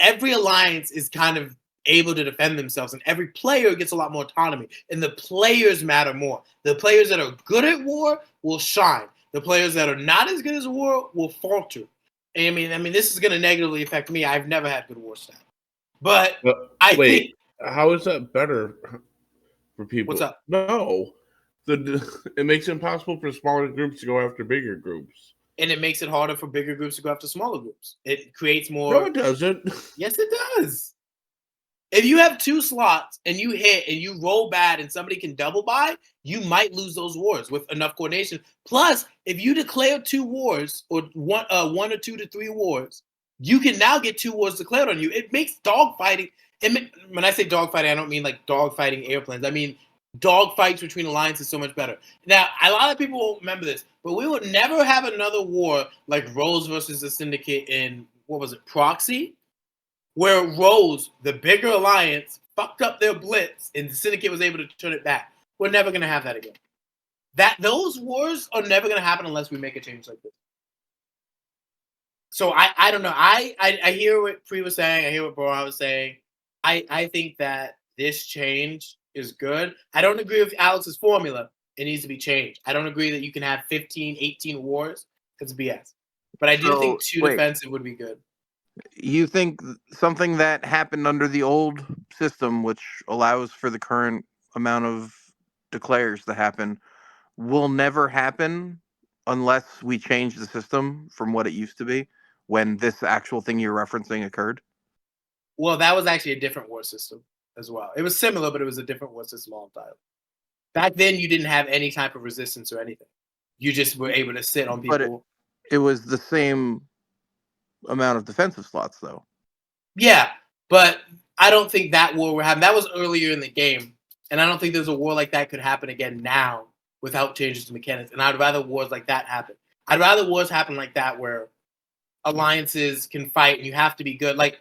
every alliance is kind of able to defend themselves, and every player gets a lot more autonomy, and the players matter more. The players that are good at war will shine. The players that are not as good as war will falter. I mean, this is going to negatively affect me. I've never had good war stats, but I think. How is that better for people? What's up? No, it makes it impossible for smaller groups to go after bigger groups, And it makes it harder for bigger groups to go after smaller groups. It creates more. No, it doesn't. Yes, it does. If you have 2 slots and you hit and you roll bad and somebody can double buy, you might lose those wars with enough coordination. Plus, if you declare 2 wars or one or 2 to 3 wars, you can now get 2 wars declared on you. It makes dogfighting. When I say dogfighting, I don't mean like dogfighting airplanes. I mean dogfights between alliances so much better. Now, a lot of people won't remember this, but we would never have another war like Rose versus the Syndicate in what was it, Proxy? Where Rose, the bigger alliance, fucked up their blitz and the Syndicate was able to turn it back. We're never going to have that again. Those wars are never going to happen unless we make a change like this. So I don't know. I hear what Pre was saying. I hear what Bro was saying. I think that this change is good. I don't agree with Alex's formula. It needs to be changed. I don't agree that you can have 15, 18 wars. It's BS. But I do So, think 2 wait. defensive would be good. You think something that happened under the old system, which allows for the current amount of declares to happen, will never happen unless we change the system from what it used to be when this actual thing you're referencing occurred? Well, that was actually a different war system as well. It was similar, but it was a different war system entirely. Back then, you didn't have any type of resistance or anything. You just were able to sit on But people. it was the same amount of defensive slots, though. Yeah, but I don't think that war would happen. That was earlier in the game, and I don't think there's a war like that could happen again now without changes to mechanics. And I'd rather wars like that happen. I'd rather wars happen like that where alliances can fight and you have to be good. Like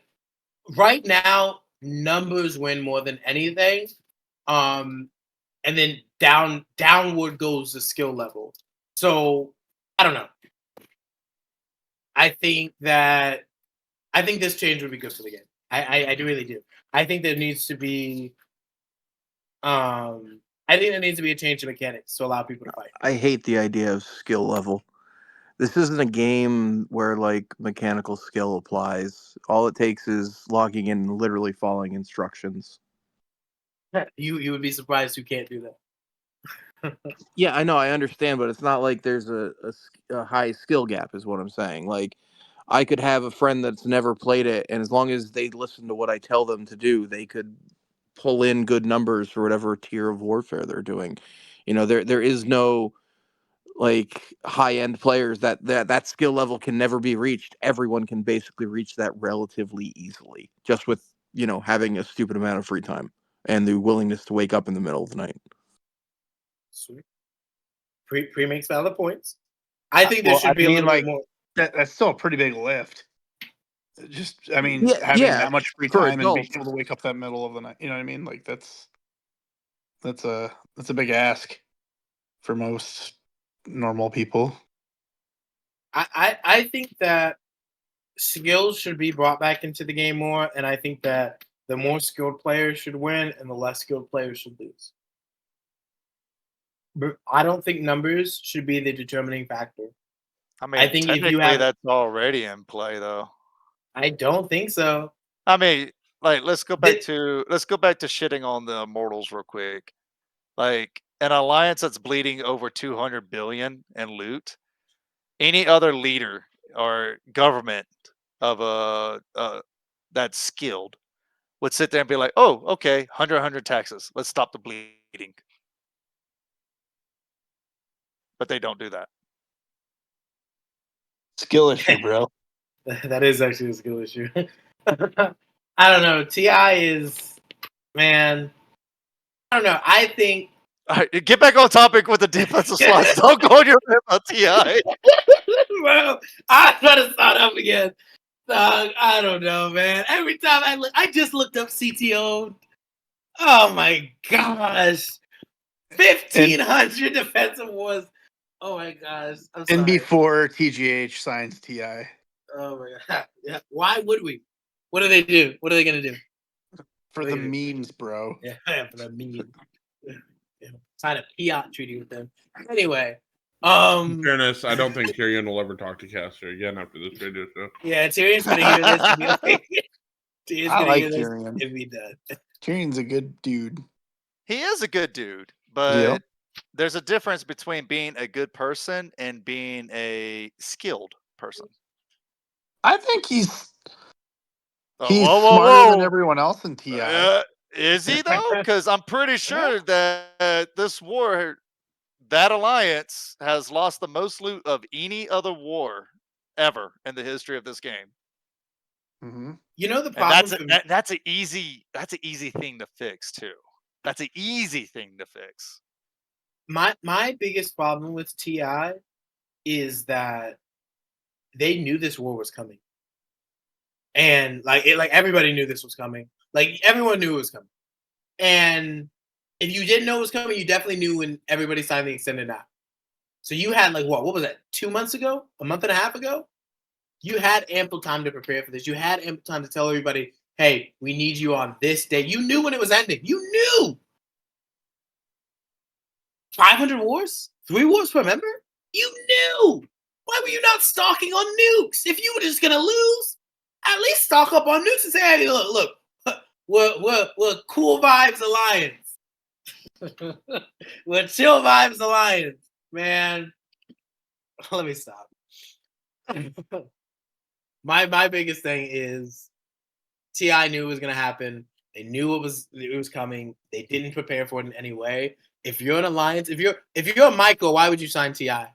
right now, numbers win more than anything. And then downward goes the skill level. So I don't know. I think this change would be good for the game. I do really do. I think there needs to be a change to mechanics to allow people to fight. I hate the idea of skill level. This isn't a game where like mechanical skill applies. All it takes is logging in and literally following instructions. You would be surprised who can't do that. Yeah, I know, I understand, but it's not like there's a high skill gap, is what I'm saying. Like, I could have a friend that's never played it, and as long as they listen to what I tell them to do, they could pull in good numbers for whatever tier of warfare they're doing. There is no like high end players that skill level can never be reached. Everyone can basically reach that relatively easily, just with having a stupid amount of free time and the willingness to wake up in the middle of the night. Sweet. Pre makes valid points. I think there Well, should be a little like, bit more. that's still a pretty big lift. Just, having Yeah, that much free for time and being adults. able to wake up that middle of the night. You know what I mean? Like that's a big ask for most normal people. I think that skills should be brought back into the game more, and I think that the more skilled players should win and the less skilled players should lose. But I don't think numbers should be the determining factor. I mean, think if you technically have- that's already in play, though. I don't think so. I mean, like let's go back Did- to shitting on the immortals real quick. Like an alliance that's bleeding over 200 billion in loot. Any other leader or government of that's skilled would sit there and be like, "Oh, okay, 100 taxes. Let's stop the bleeding." But they don't do that. Skill issue, bro. That is actually a skill issue. I don't know. TI is, man. I don't know. I think. All right, get back on topic with the defensive slots. Don't go on your rip on TI. Well, I'm trying to start up again. I don't know, man. Every time I just looked up CTO. Oh my gosh, 1,500 defensive wars. Oh my gosh, I'm sorry. And before TGH signs TI. Oh my god. Yeah. Why would we? What do they do? What are they gonna do? For What the are they gonna memes, bro. do? Yeah, for the meme. Yeah. Sign a fiat treaty with them. Anyway, In fairness, I don't think Tyrion will ever talk to Caster again after this radio show. yeah, Tyrion's gonna hear this and be like, Tyrion's I gonna like hear this Tyrion. and be done. Tyrion's a good dude. He is a good dude, but there's a difference between being a good person and being a skilled person. I think he's Whoa, smarter than everyone else in TI. Is he though? Because I'm pretty sure that this war, that alliance has lost the most loot of any other war ever in the history of this game. Mm-hmm. You know the And problem. that's an easy thing to fix too. That's an easy thing to fix. My biggest problem with TI is that they knew this war was coming, and like everybody knew this was coming. Like everyone knew it was coming, and if you didn't know it was coming, you definitely knew when everybody signed the extended app. So you had like what was that? 2 months ago? A month and a half ago? You had ample time to prepare for this. You had ample time to tell everybody, hey, we need you on this day. You knew when it was ending. You knew. 500 wars? 3 wars per member? You knew. Why were you not stocking on nukes? If you were just going to lose, at least stock up on nukes and say, hey, look, we're cool vibes alliance. We're chill vibes alliance. Man, let me stop. My biggest thing is T.I. knew it was gonna happen. They knew it was coming. They didn't prepare for it in any way. If you're an alliance, if you're a Michael, why would you sign T.I.?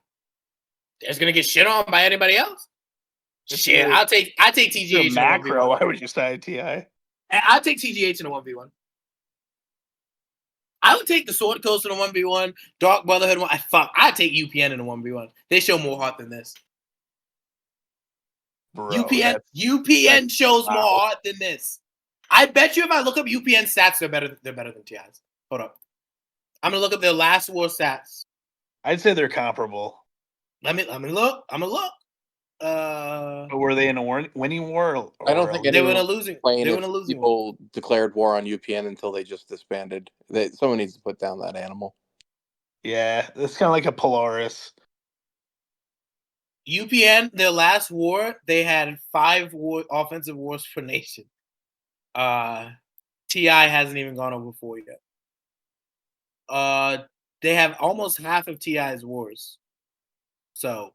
They're gonna get shit on by anybody else. Shit, I take TGH in a macro. 1v1. Why would you sign Ti? I'll take TGH in a 1v1. I would take the Sword Coast in a 1v1. Dark Brotherhood. I'd take UPN in a 1v1. They show more heart than this. Bro, UPN shows wow. more heart than this. I bet you if I look up UPN stats, they're better than TI's. Hold up. I'm gonna look up their last war stats. I'd say they're comparable. Let me look. I'm gonna look. But were they in a winning war? Or I don't think they were in a anyone losing. playing They were if in a losing one. people declared war on UPN until they just disbanded. Someone needs to put down that animal. Yeah, it's kind of like a Polaris. UPN, their last war, they had 5 offensive wars per nation. TI hasn't even gone over 4 yet. They have almost half of TI's wars. So,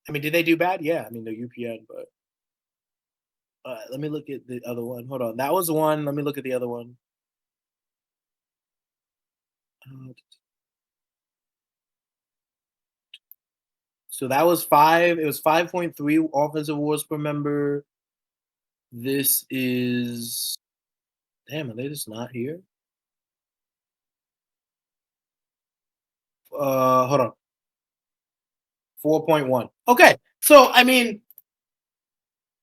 I mean, did they do bad? Yeah, I mean, they're UPN, but let me look at the other one. Hold on, that was one. Let me look at the other one. So that was 5. It was 5.3 offensive wars per member. This is, damn, are they just not here? Hold on. 4.1. Okay, so I mean,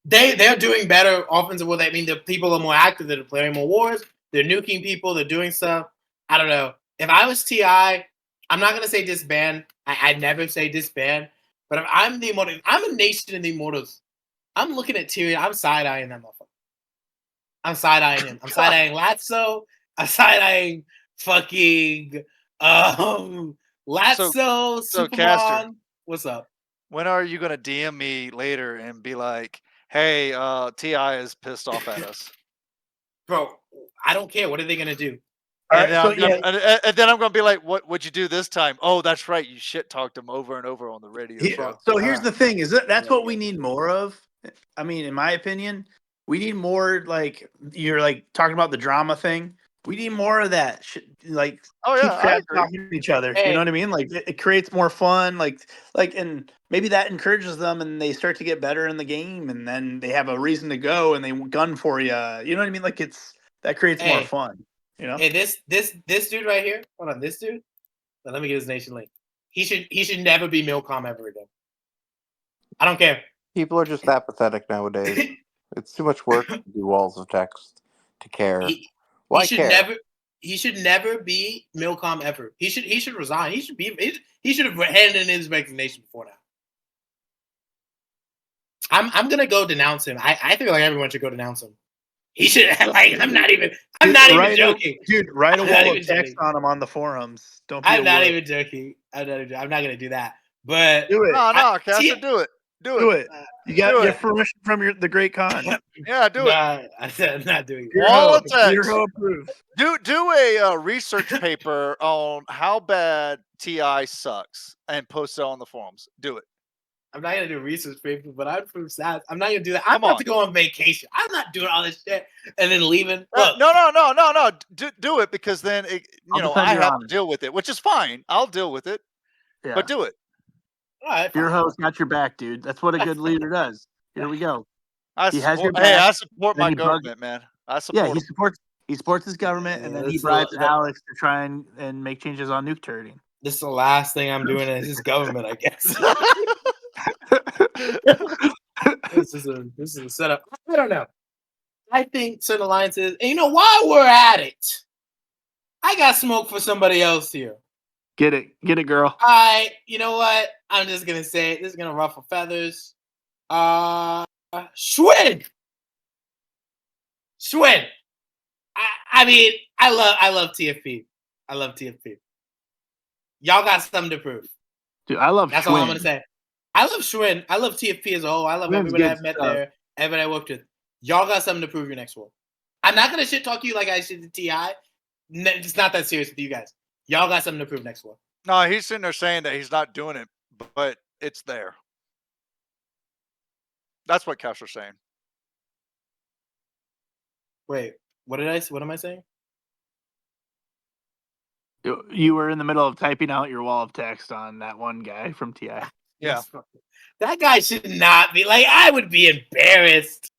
they're doing better offensive war. I mean, the people are more active. They're playing more wars. They're nuking people. They're doing stuff. I don't know. If I was TI, I'm not gonna say disband. I'd never say disband. But if I'm the Immortals, I'm a nation in the Immortals. I'm looking at Tyrion. I'm side eyeing that motherfucker. I'm side eyeing him. I'm side eyeing Lazzo. I'm side eyeing fucking Lazzo. So Supermon. Caster, What's up? when are you gonna DM me later and be like, "Hey, Ti is pissed off at us," Bro, I don't care. What are they gonna do? All and right, so yeah, and then I'm gonna be like, "What would you do this time?" Oh, that's right, you shit talked him over and over on the radio show. so here's the thing: is that's Yeah, what we yeah. need more of. I mean, in my opinion, we need more. Like you're like talking about the drama thing. We need more of that. Like Oh keep yeah, I trash agree. talking to each other. Hey. You know what I mean? Like it creates more fun. Like, and maybe that encourages them, and they start to get better in the game, and then they have a reason to go, and they gun for you. You know what I mean? Like that creates more Hey. fun. You know? Hey, this dude right here. Hold on, this dude. Let me get his nation link. He should never be Milcom ever again. I don't care. People are just that pathetic nowadays. It's too much work to do walls of text to care. He Why should care? never be Milcom ever. He should resign. He should have handed in his resignation before now. I'm gonna go denounce him. I feel like everyone should go denounce him. He should like I'm not even joking. Write a I'm not wall even of text joking. on them on the forums. Don't be I'm a not wuss. even joking. I'm not gonna do that. But Do it. No, Caster, do it. Do it. You got Do your it. permission from the great Khan. Yeah, do it. nah, I'm not doing it. Wall of Peter text. Ho approved. Do a research paper on how bad Ti sucks and post it on the forums. Do it. I'm not gonna do research paper, but I'd prove stats. I'm not gonna do that. I'm Come about on. to go on vacation. I'm not doing all this shit and then leaving. Look, No. Do it because then I'll defend I your have honor. to deal with it, which is fine. I'll deal with it. Yeah. But do it. all right, Peter fine. Ho's got your back, dude. That's what a good leader does. Here we go. He has your Hey, back, I support then my he bugs- government, man. I support Yeah, he supports his government, and then he That's bribes the- Alex to try and make changes on nuke turreting. This is the last thing I'm doing as his government, I guess. This is a setup. I don't know. I think certain alliances, and while we're at it, I got smoke for somebody else here. Get it, girl. You know what? I'm just gonna say it. This is gonna ruffle feathers. Schwinn. I mean, I love TFP. I love TFP. Y'all got something to prove. Dude, I love That's Schwinn. all I'm gonna say. I love Schwinn. I love TFP as a whole. I love Schwinn's everybody good I've met stuff. there, everybody I worked with. Y'all got something to prove your next war. I'm not gonna shit talk you like I shit to TI. It's not that serious with you guys. Y'all got something to prove next war. No, he's sitting there saying that he's not doing it, but it's there. That's what Castro's saying. Wait, what am I saying? You were in the middle of typing out your wall of text on that one guy from TI. Yeah. That guy should not be like. I would be embarrassed.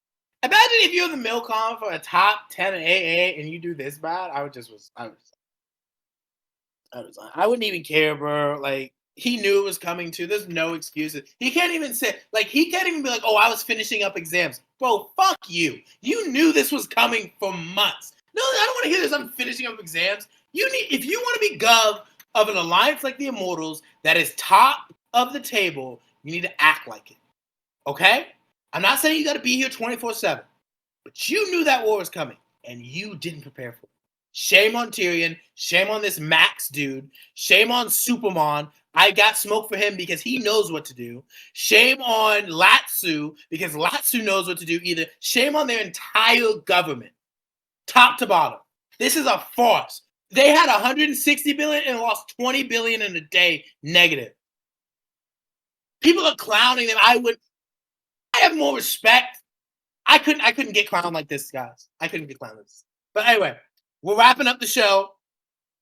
Imagine if you're in the Milcom for a top 10 AA and you do this bad. I wouldn't even care, bro. Like, he knew it was coming too. There's no excuses. He can't even say, like, he can't even be like, oh, I was finishing up exams. Bro, fuck you. You knew this was coming for months. No, I don't want to hear this. I'm finishing up exams. If you want to be gov of an alliance like the Immortals that is top of the table, you need to act like it. Okay? I'm not saying you got to be here 24/7, but you knew that war was coming and you didn't prepare for it. Shame on Tyrion. Shame on this Max dude. Shame on Supermon. I got smoke for him because he knows what to do. Shame on Latsu because Latsu knows what to do either. Shame on their entire government, top to bottom. This is a farce. They had 160 billion and lost 20 billion in a day negative. People are clowning them. I have more respect. I couldn't get clowned like this, guys. I couldn't get clowned like this. But anyway, we're wrapping up the show.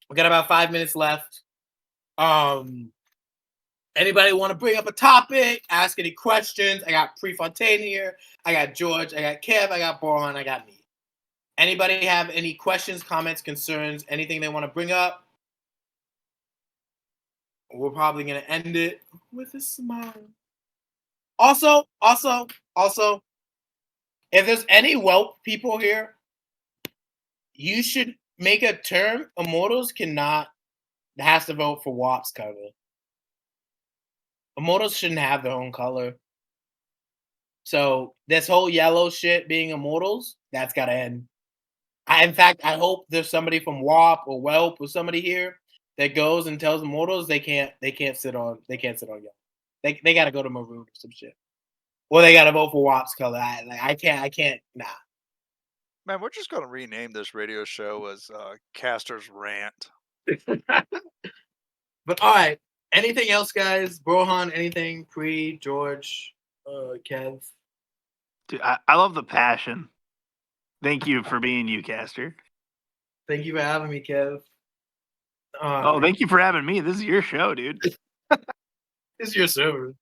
We got about 5 minutes left. Anybody want to bring up a topic? Ask any questions? I got Prefontaine here. I got George. I got Kev. I got Boron. I got me. Anybody have any questions, comments, concerns, anything they want to bring up? We're probably going to end it with a smile. Also, if there's any Whelp people here, you should make a term. Immortals has to vote for WAP's cover. Immortals shouldn't have their own color. So this whole yellow shit being Immortals, that's got to end. In fact, I hope there's somebody from WAP or Whelp or somebody here that goes and tells Immortals they can't sit on yellow. They got to go to maroon or some shit. Or they got to vote for WAP's color. I can't. Nah. Man, we're just going to rename this radio show as Caster's Rant. But all right. Anything else, guys? Brohan, anything? Pre, George, Kev? Dude, I love the passion. Thank you for being you, Caster. Thank you for having me, Kev. Thank you for having me. This is your show, dude. This is your server.